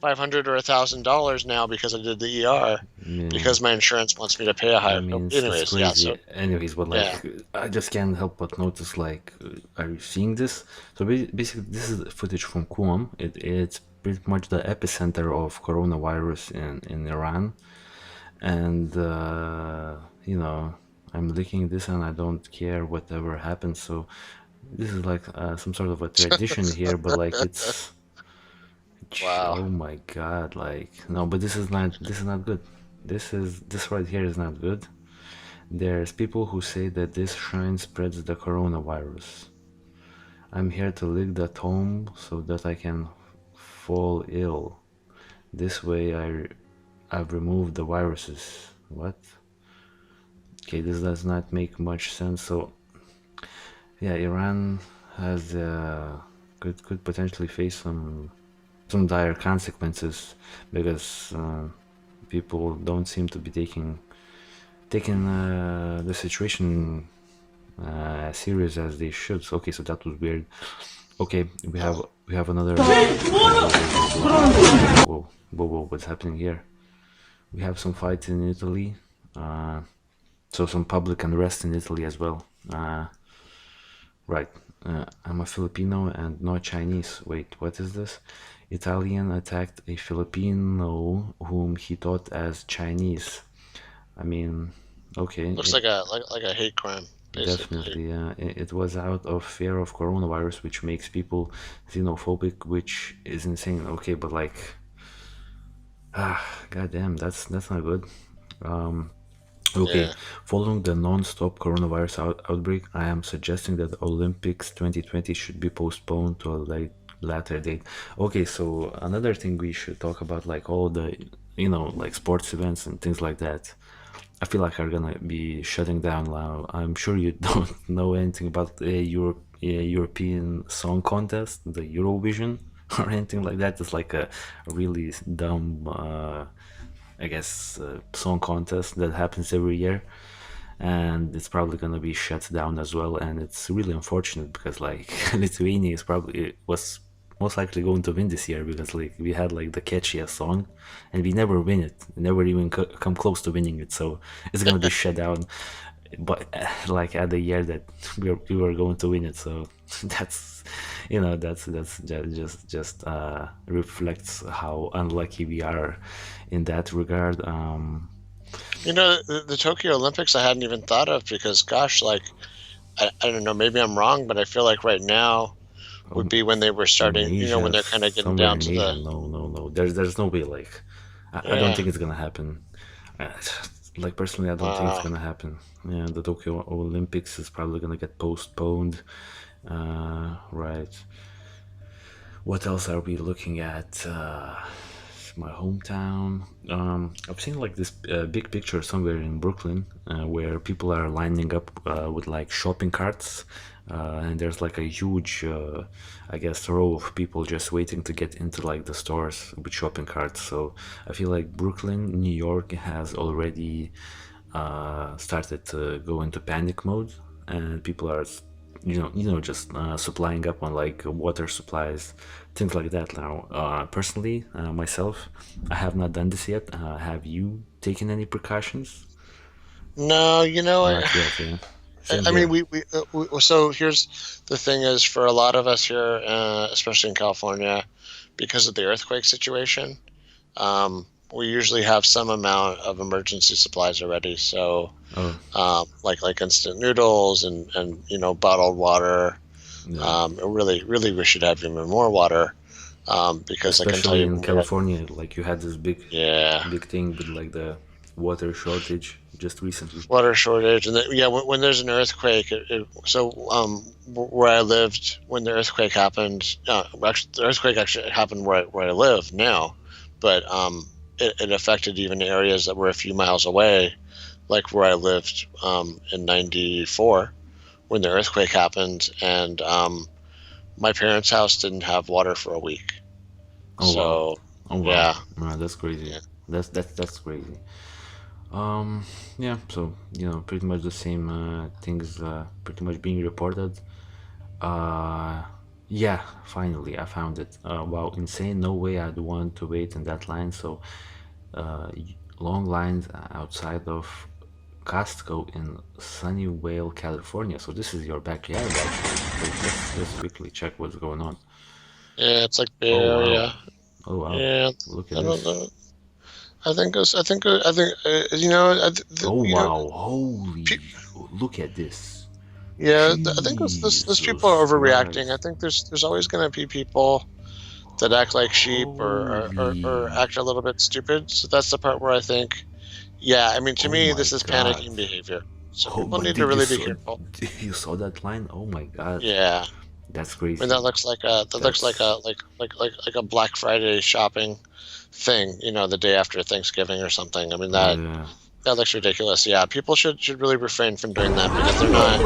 500 or $1,000 now because I did the ER Yeah. because my insurance wants me to pay a I higher. mean, it's Anyways, yeah. crazy. So Anyways, but like, yeah, I just can't help but notice, like, are you seeing this? So basically, this is footage from Qom. It's pretty much the epicenter of coronavirus in Iran, and I'm looking this and I don't care whatever happens. So this is like some sort of a tradition here, but like, wow. oh my God, like, no, but this is not good. This right here is not good. There's people who say that this shrine spreads the coronavirus. I'm here to lick that home so that I can fall ill. This way I've removed the viruses. What? Okay, this does not make much sense. So yeah, Iran has could potentially face some dire consequences because people don't seem to be taking the situation as serious as they should. So, okay, so that was weird. Okay, we have another. Whoa, what's happening here? We have some fights in Italy. Uh, so some public unrest in Italy as well. Right. I'm a Filipino and not Chinese. Wait, what is this? Italian attacked a Filipino whom he thought as Chinese. I mean, okay, Looks like a hate crime, basically. definitely. It was out of fear of coronavirus, which makes people xenophobic, which is insane. Okay, but like, goddamn, that's not good. Okay, Yeah. following the non-stop coronavirus outbreak, I am suggesting that Olympics 2020 should be postponed to a later date. Okay, so another thing we should talk about, like all the, like sports events and things like that. I feel like are gonna be shutting down now. I'm sure you don't know anything about the European Song Contest, the Eurovision, or anything like that. It's like a really dumb I guess, song contest that happens every year, and it's probably gonna be shut down as well. And it's really unfortunate because like Lithuania is probably was most likely going to win this year because like we had like the catchiest song, and we never win it, never even come close to winning it. So it's gonna be shut down, but like at the year that we were going to win it. So that's that just reflects how unlucky we are in that regard. The Tokyo Olympics I hadn't even thought of because, gosh, like I don't know, maybe I'm wrong, but I feel like right now would be when they were In starting. When Asia, they're kind of getting somewhere down in to Asia, the no, there's no way. Like I don't yeah. think it's gonna happen. uh, like personally, I don't think it's gonna happen. Yeah, the Tokyo Olympics is probably gonna get postponed. Right. What else are we looking at? My hometown. I've seen like this big picture somewhere in Brooklyn where people are lining up with like shopping carts, and there's like a huge, I guess, row of people just waiting to get into like the stores with shopping carts. So I feel like Brooklyn, New York has already started to go into panic mode, and people are just supplying up on like water supplies, things like that. Now personally, myself, I have not done this yet. Have you taken any precautions? No, Not yet. Yeah, same I mean, here. so here's the thing: is for a lot of us here, especially in California, because of the earthquake situation, we usually have some amount of emergency supplies already. So, Oh, like instant noodles and bottled water. yeah, Really, we should have even more water, because I can tell especially you in when we had, California, like you had this yeah, big thing with like the water shortage just recently. water shortage, and yeah, when there's an earthquake, where I lived when the earthquake happened, actually the earthquake actually happened where I live now, but it affected even areas that were a few miles away, like where I lived in '94 when the earthquake happened, and my parents' house didn't have water for a week. Oh wow, So oh wow, yeah, that's crazy. yeah. That's crazy. Yeah, so pretty much the same things pretty much being reported. Uh, yeah, finally I found it. Wow, insane! No way I'd want to wait in that line. So, long lines outside of Costco in Sunnyvale, California. So this is your backyard, actually. Wait, let's quickly check what's going on. Yeah, it's like Bay Oh wow, Area. oh wow, Yeah, look at I don't this. know. I think Oh you know wow, pe- holy, look at this. yeah, I think those people Jesus are overreacting. I Christ. think there's always going to be people that act like sheep or Holy. act a little bit stupid. So that's the part where I think, yeah, I mean, to Oh me, my this is God. panicking behavior. So Oh, people but need to did you really be saw careful. did you saw that line? Oh my God. Yeah, That's I mean, that crazy. looks like That's a Black Friday shopping thing, the day after Thanksgiving or something. I mean, yeah. that looks ridiculous. Yeah, people should really refrain from doing that because they're not.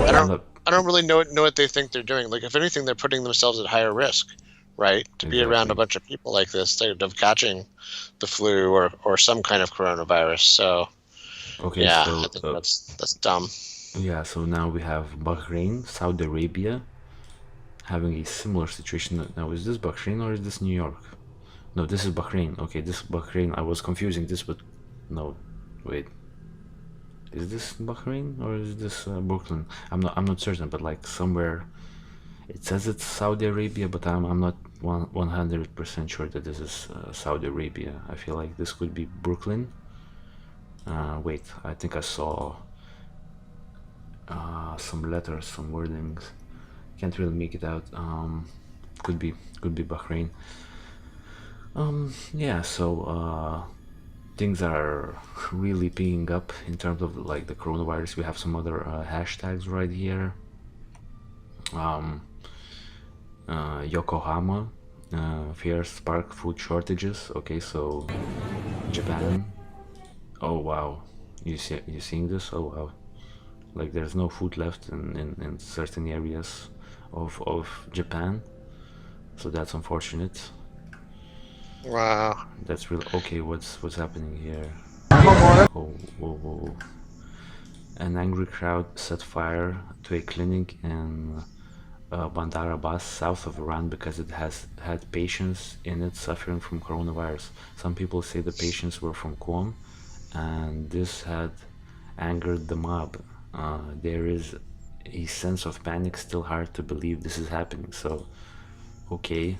I I'm don't not I don't really know what they think they're doing. Like, if anything, they're putting themselves at higher risk, right? To be around a exactly. bunch of people like this, of catching the flu or some kind of coronavirus. So Okay, yeah, I so think that's dumb. yeah, so now we have Bahrain, Saudi Arabia having a similar situation. Now, is this Bahrain or is this New York? No, this is Bahrain. Okay, this is Bahrain. I was confusing this, but no, wait. Is this Bahrain or is this Brooklyn? I'm not certain, but like somewhere it says it's Saudi Arabia, but I'm not 100% sure that this is Saudi Arabia. I feel like this could be Brooklyn. Wait, I think I saw some letters, some wordings. Can't really make it out. Could be could be Bahrain. Yeah. So things are really picking up in terms of like the coronavirus. We have some other hashtags right here. Yokohama fears spark food shortages. Okay, so Japan. Oh wow, you seeing this? Oh wow, like there's no food left in certain areas of Japan. So that's unfortunate. Wow. That's real. Okay, what's happening here? Oh, whoa, whoa, whoa. An angry crowd set fire to a clinic in Bandar Abbas, south of Iran, because it has had patients in it suffering from coronavirus. Some people say the patients were from Qom, and this had angered the mob. There is a sense of panic, still hard to believe this is happening. So, okay.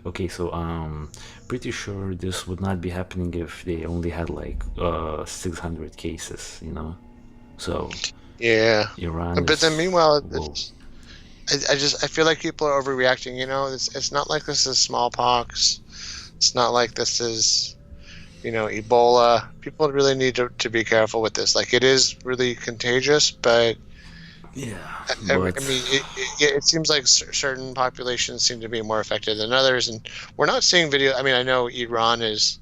Okay, so pretty sure this would not be happening if they only had like 600 cases, you know? So Yeah. Iran But then is, meanwhile, whoa. I feel like people are overreacting. It's not like this is smallpox. It's not like this is Ebola. People really need to be careful with this. Like, it is really contagious, but Yeah, I but mean, it seems like certain populations seem to be more affected than others, and we're not seeing video. I mean, I know Iran is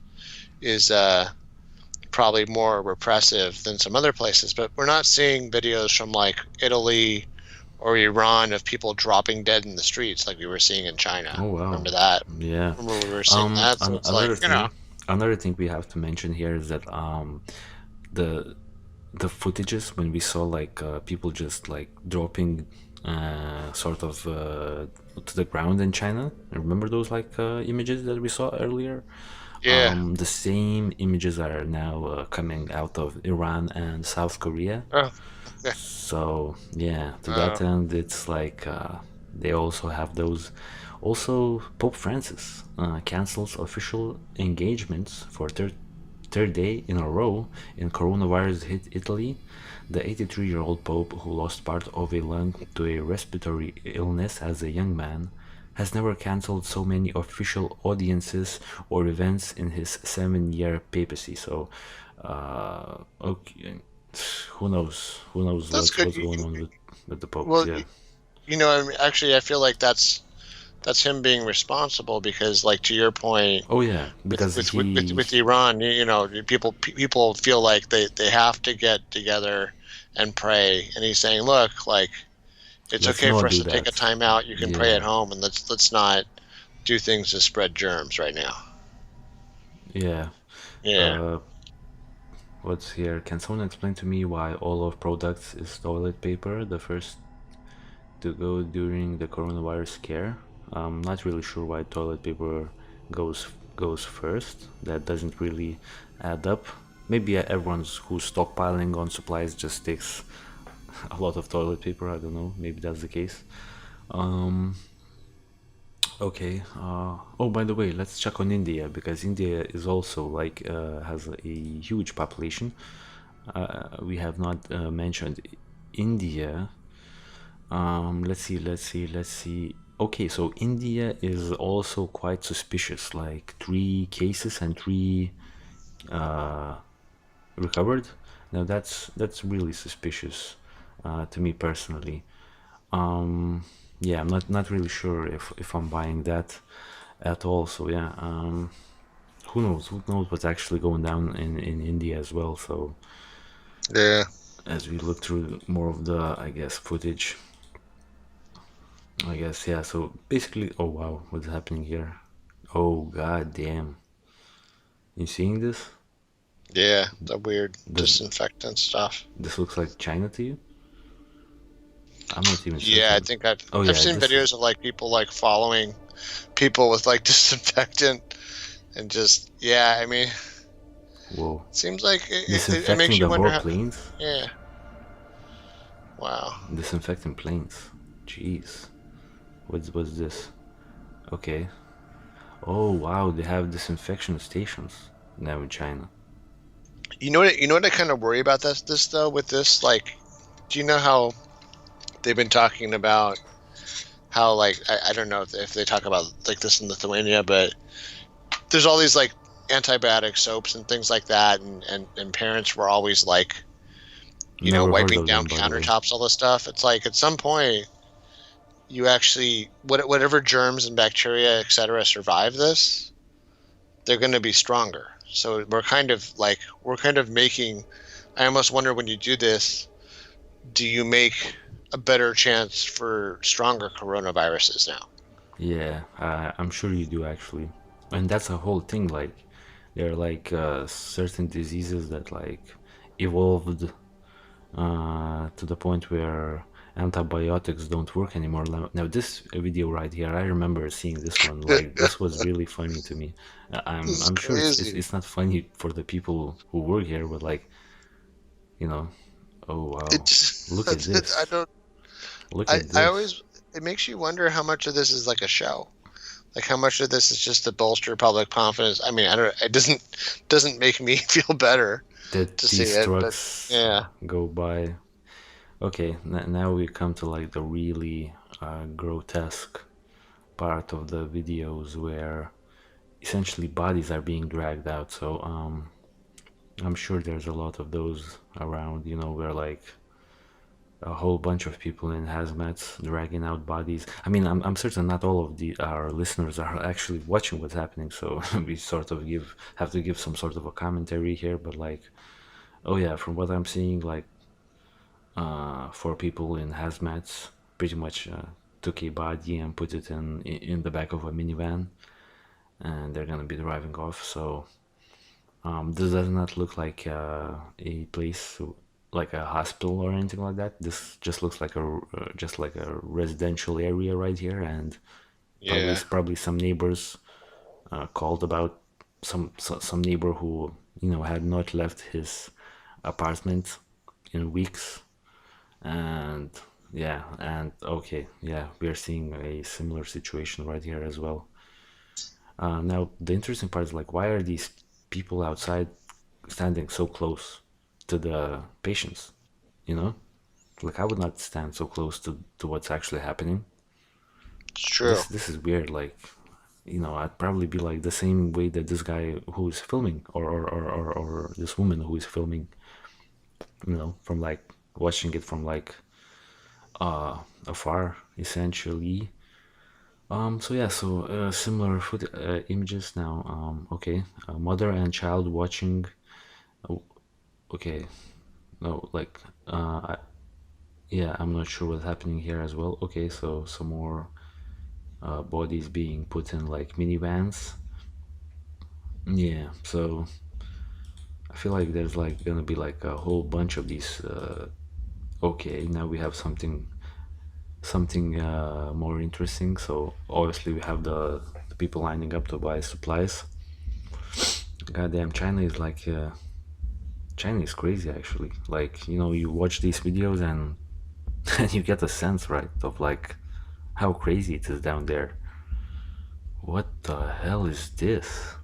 probably more repressive than some other places, but we're not seeing videos from like Italy or Iran of people dropping dead in the streets like we were seeing in China. oh wow, Remember that? yeah. Remember we were seeing that? So it's like, Another thing we have to mention here is that the the footages when we saw like people just like dropping sort of to the ground in China. Remember those like images that we saw earlier? yeah. The same images are now coming out of Iran and South Korea. Oh, yeah. So yeah, to that Oh, end, it's like they also have those. Also, Pope Francis cancels official engagements for third day in a row in coronavirus hit Italy. The 83-year-old Pope, who lost part of a lung to a respiratory illness as a young man, has never cancelled so many official audiences or events in his 7-year papacy. So, okay, who knows? Who knows that's good. what's going on with the Pope? Well, Yeah. I mean, actually, I feel like that's him being responsible because, like, to your point, Oh yeah, with because with with, with, he with Iran, people feel like they have to get together and pray, and he's saying, look, like, it's let's okay not for us do to take a that. time out. You can pray Yeah, at home, and let's not do things to spread germs right now. yeah. Yeah. Uh, what's here? Can someone explain to me why all of products is toilet paper? The first to go during the coronavirus scare. I'm not really sure why toilet paper goes goes first. That doesn't really add up. Maybe everyone's who's stockpiling on supplies just takes a lot of toilet paper. I don't know. Maybe that's the case. Um, okay. Oh, by the way, let's check on India because India is also like has a huge population. We have not mentioned India. Let's see. Okay, so India is also quite suspicious. Like 3 cases and 3 uh, recovered. Now that's really suspicious to me personally. Um, Yeah, I'm not really sure if I'm buying that at all. So yeah, who knows? Who knows what's actually going down in India as well? So Yeah. as we look through more of the, I guess, footage, I guess, yeah. So basically, oh wow, what's happening here? Oh god damn, you seeing this? Yeah, the weird Does disinfectant stuff. this looks like China to you? I'm not even Yeah, I certain. think I've Oh I've yeah, seen this is videos of like people like following people with like disinfectant and just yeah. I mean, whoa, it seems like it disinfecting makes you the wonder whole how. planes, Yeah. Wow. disinfecting planes. Jeez, what's this? Okay. Oh wow, they have disinfection stations now in China. You know what I kind of worry about this though with this like, do you know how they've been talking about how like I don't know if they talk about like this in Lithuania, but there's all these like antibiotic soaps and things like that, and parents were always like, Never heard wiping of down them, by the way. countertops, all this stuff. It's like at some point you actually whatever germs and bacteria etc survive this, they're going to be stronger. So we're kind of making. I almost wonder when you do this, do you make a better chance for stronger coronaviruses now? Yeah, I'm sure you do actually, and that's a whole thing. Like, there are like certain diseases that like evolved to the point where antibiotics don't work anymore. Now, this video right here, I remember seeing this one. Like, this was really funny to me. This I'm is I'm sure crazy. it's not funny for the people who work here, but like, you know, oh It wow, look at just, I this, don't. look I at I this. always it makes you wonder how much of this is like a show. Like how much of this is just to bolster public confidence. I mean, I don't. It doesn't make me feel better That to see these it, but trucks yeah. go by. Okay, now we come to like the really grotesque part of the videos where essentially bodies are being dragged out. So I'm sure there's a lot of those around, where like a whole bunch of people in hazmats dragging out bodies. I mean, I'm certain not all of our listeners are actually watching what's happening, so we sort of have to give some sort of a commentary here. But like, oh yeah, from what I'm seeing, like four people in hazmats pretty much took a body and put it in the back of a minivan, and they're gonna be driving off. So this does not look like a place like a hospital or anything like that. This just looks like a residential area right here, and probably Yeah. probably some neighbors called about some neighbor who had not left his apartment in weeks, and yeah, and okay, yeah, we are seeing a similar situation right here as well. Now the interesting part is like, why are these people outside standing so close to the patients? You know, like I would not stand so close to what's actually happening. It's true. This is weird. Like, I'd probably be like the same way that this guy who is filming, or this woman who is filming, from like watching it from like afar, essentially. So yeah, so similar images now. Okay, mother and child watching. Oh, okay, no, like, yeah, I'm not sure what's happening here as well. Okay, so some more bodies being put in like minivans. Yeah, so I feel like there's like gonna be like a whole bunch of these. Okay, now we have something more interesting. So obviously we have the people lining up to buy supplies. Goddamn, China is crazy actually. Like, you watch these videos and and you get a sense, right, of like how crazy it is down there. What the hell is this?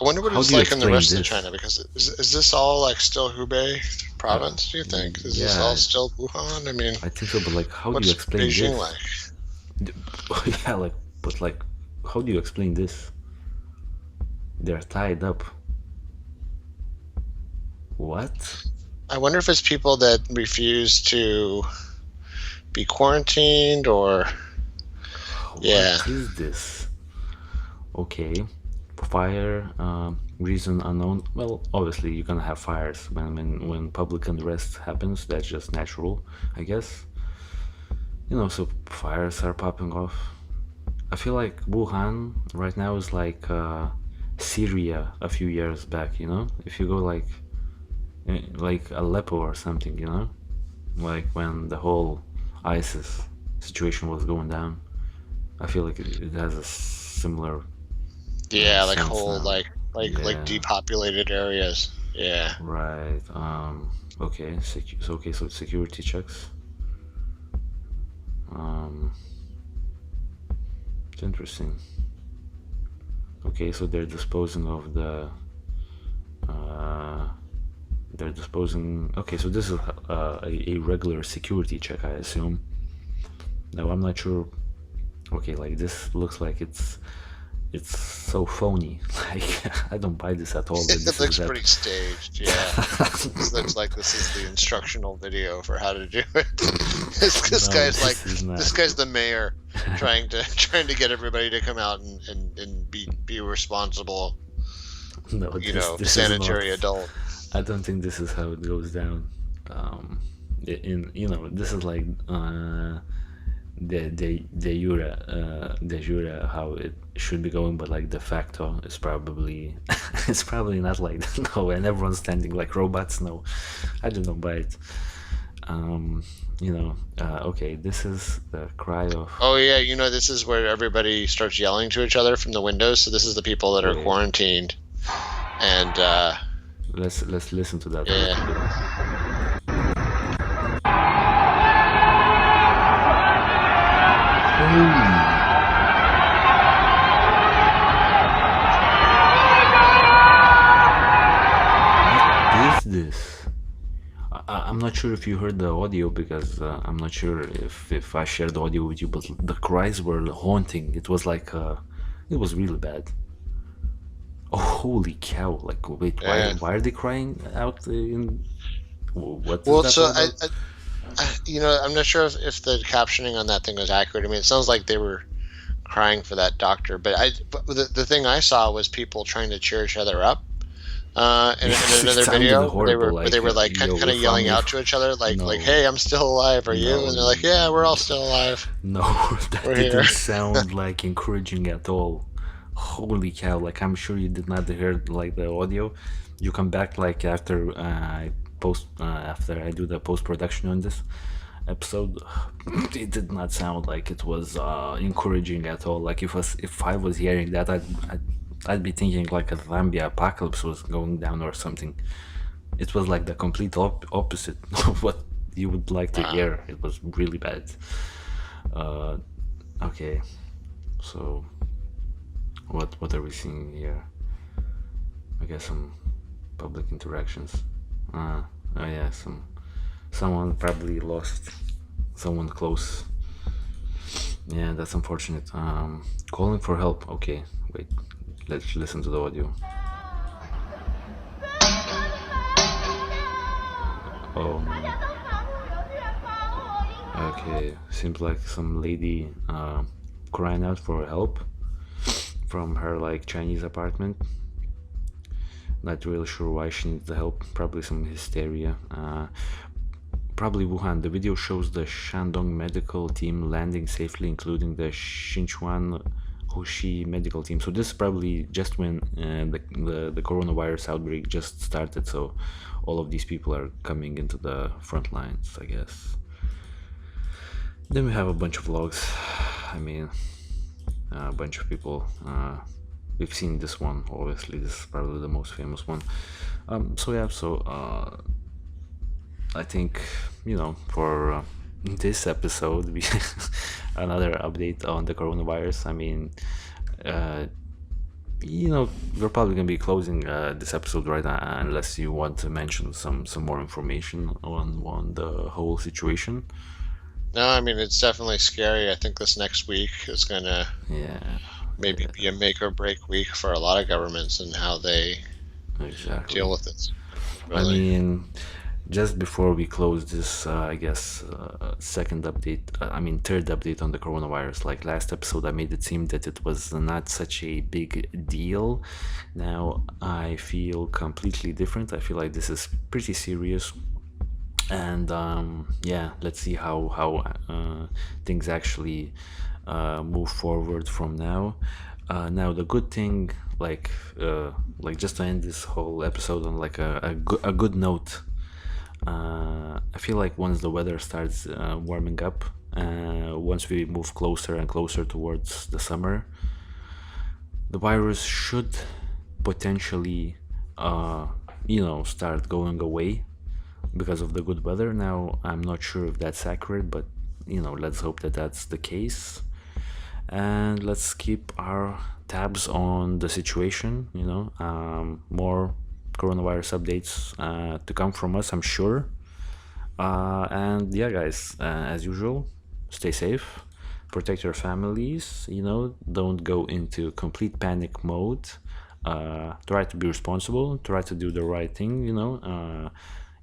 I wonder what How it's do you like in the explain rest of this? China because is this all like still Hubei Uh, province? Do you think is this all yeah, still Wuhan? I mean, I think so, but like, how do you what's explain Beijing this? like? Yeah, like, but like, how do you explain this? They're tied up. What? I wonder if it's people that refuse to be quarantined or yeah. What is this? Okay, fire, reason unknown. Well, obviously you're gonna have fires when public unrest happens. That's just natural, I guess. So fires are popping off. I feel like Wuhan right now is like Syria a few years back. If you go like Aleppo or something. Like when the whole ISIS situation was going down. I feel like it has a similar Yeah, like sense whole now. like Yeah, depopulated areas. Yeah. right. Okay. So security checks. Um, it's interesting. Okay, so they're disposing of the. Uh, they're disposing. Okay, so this is a regular security check, I assume. Now I'm not sure. Okay, like this looks like it's so phony. Like I don't buy this at all. That It this is looks that. pretty staged, yeah. This looks like this is the instructional video for how to do it. This No, guy's like this is not. this guy's the mayor trying to get everybody to come out and be responsible, No, this is not. sanitary adult. I don't think this is how it goes down. This is like de jure how it should be going, but like de facto is probably it's probably not like that. No, and everyone's standing like robots. No, I do not buy it. Okay, this is the cry of. Oh yeah, this is where everybody starts yelling to each other from the windows. So this is the people that are Wait, quarantined, and let's listen to that a yeah. little bit. Holy. What is this? I'm not sure if you heard the audio because I'm not sure if I shared the audio with you, but the cries were haunting. It was like it was really bad. Oh, holy cow! Like, wait, Yeah. why are they crying out? What is Well, that so all about? I'm not sure if the captioning on that thing was accurate. I mean, it sounds like they were crying for that doctor, but the thing I saw was people trying to cheer each other up. In It another sounded video horrible. where they were like Yo, kind of we yelling found out to each other, like no, "Hey, I'm still alive. Are you?" no, And they're like, "Yeah, we're all still alive. no. That We're here." didn't sound like encouraging at all. Holy cow! Like I'm sure you did not hear like the audio. You come back like after I do the post production on this episode. It did not sound like it was encouraging at all. Like if I was hearing that, I'd be thinking like a zombie apocalypse was going down or something. It was like the complete opposite of what you would like to Wow. hear. It was really bad. Uh, okay, so what are we seeing here? I guess some public interactions. Oh yeah, someone probably lost someone close. Yeah, that's unfortunate. Calling for help. Okay, wait. Let's listen to the audio. Oh man. Okay, seems like some lady crying out for help from her like Chinese apartment. Not really sure why she needs the help. Probably some hysteria. Probably Wuhan. The video shows the Shandong medical team landing safely, including the Xinchuan Hushi medical team. So this is probably just when the coronavirus outbreak just started. So all of these people are coming into the front lines, I guess. Then we have a bunch of vlogs. I mean, a bunch of people. We've seen this one. Obviously, this is probably the most famous one. I think for this episode, we another update on the coronavirus. I mean, we're probably gonna be closing this episode right now, unless you want to mention some more information on the whole situation. No, I mean it's definitely scary. I think this next week is gonna Yeah, maybe be a make or break week for a lot of governments and how they exactly. deal with it. I Really. mean, just before we close this, I guess, third update on the coronavirus. Like last episode, I made it seem that it was not such a big deal. Now I feel completely different. I feel like this is pretty serious. And yeah, let's see how things actually move forward from now. Now the good thing, like just to end this whole episode on like a good note. I feel like once the weather starts warming up, once we move closer and closer towards the summer, the virus should potentially, start going away because of the good weather. Now, I'm not sure if that's accurate, but let's hope that that's the case. And let's keep our tabs on the situation. More coronavirus updates to come from us, I'm sure. And yeah, guys, as usual, stay safe, protect your families. Don't go into complete panic mode. Try to be responsible, try to do the right thing.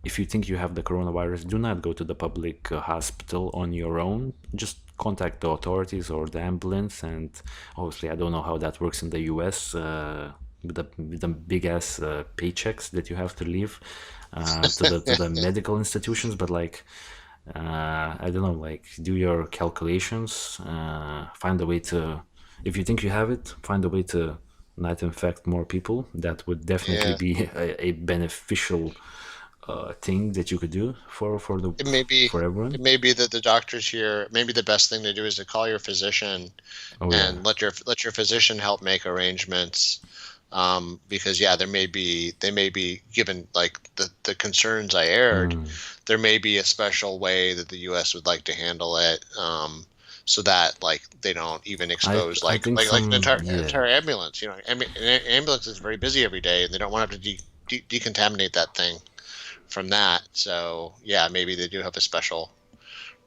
If you think you have the coronavirus, do not go to the public hospital on your own. Just contact the authorities or the ambulance. And obviously, I don't know how that works in the US with the big ass paychecks that you have to leave to the medical institutions. But like, I don't know, like, do your calculations. Find a way to, if you think you have it, find a way to not infect more people. That would definitely Yeah. be a beneficial thing that you could do for everyone. It may be that the doctors here, maybe the best thing to do is to call your physician Oh yeah. and let your physician help make arrangements. Because they may be given like the concerns I aired, there may be a special way that the US would like to handle it. So that like they don't even expose I think an yeah. entire ambulance. An ambulance is very busy every day, and they don't want to have to decontaminate that thing from that. So yeah, maybe they do have a special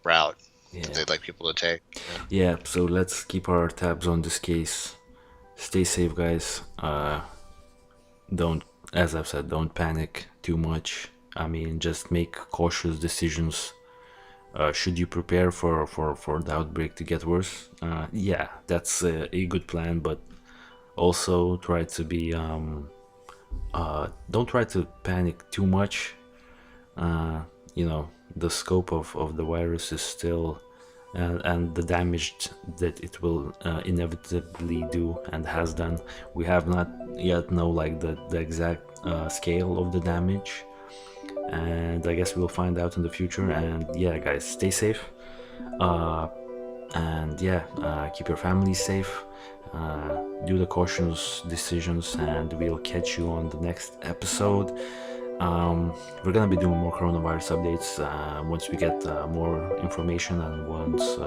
route that they'd like people to take. Yeah, so let's keep our tabs on this case. Stay safe, guys. Don't, as I've said, don't panic too much. I mean, just make cautious decisions. Should you prepare for the outbreak to get worse? Yeah, that's a good plan, but also try to be don't try to panic too much. The scope of the virus is still, and the damage that it will inevitably do and has done, we have not yet know like the exact scale of the damage, and I guess we'll find out in the future. And yeah, guys, stay safe, and yeah, keep your family safe, do the cautious decisions, and we'll catch you on the next episode. We're gonna be doing more coronavirus updates once we get more information and once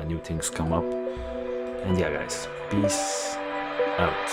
new things come up. And yeah, guys, peace out.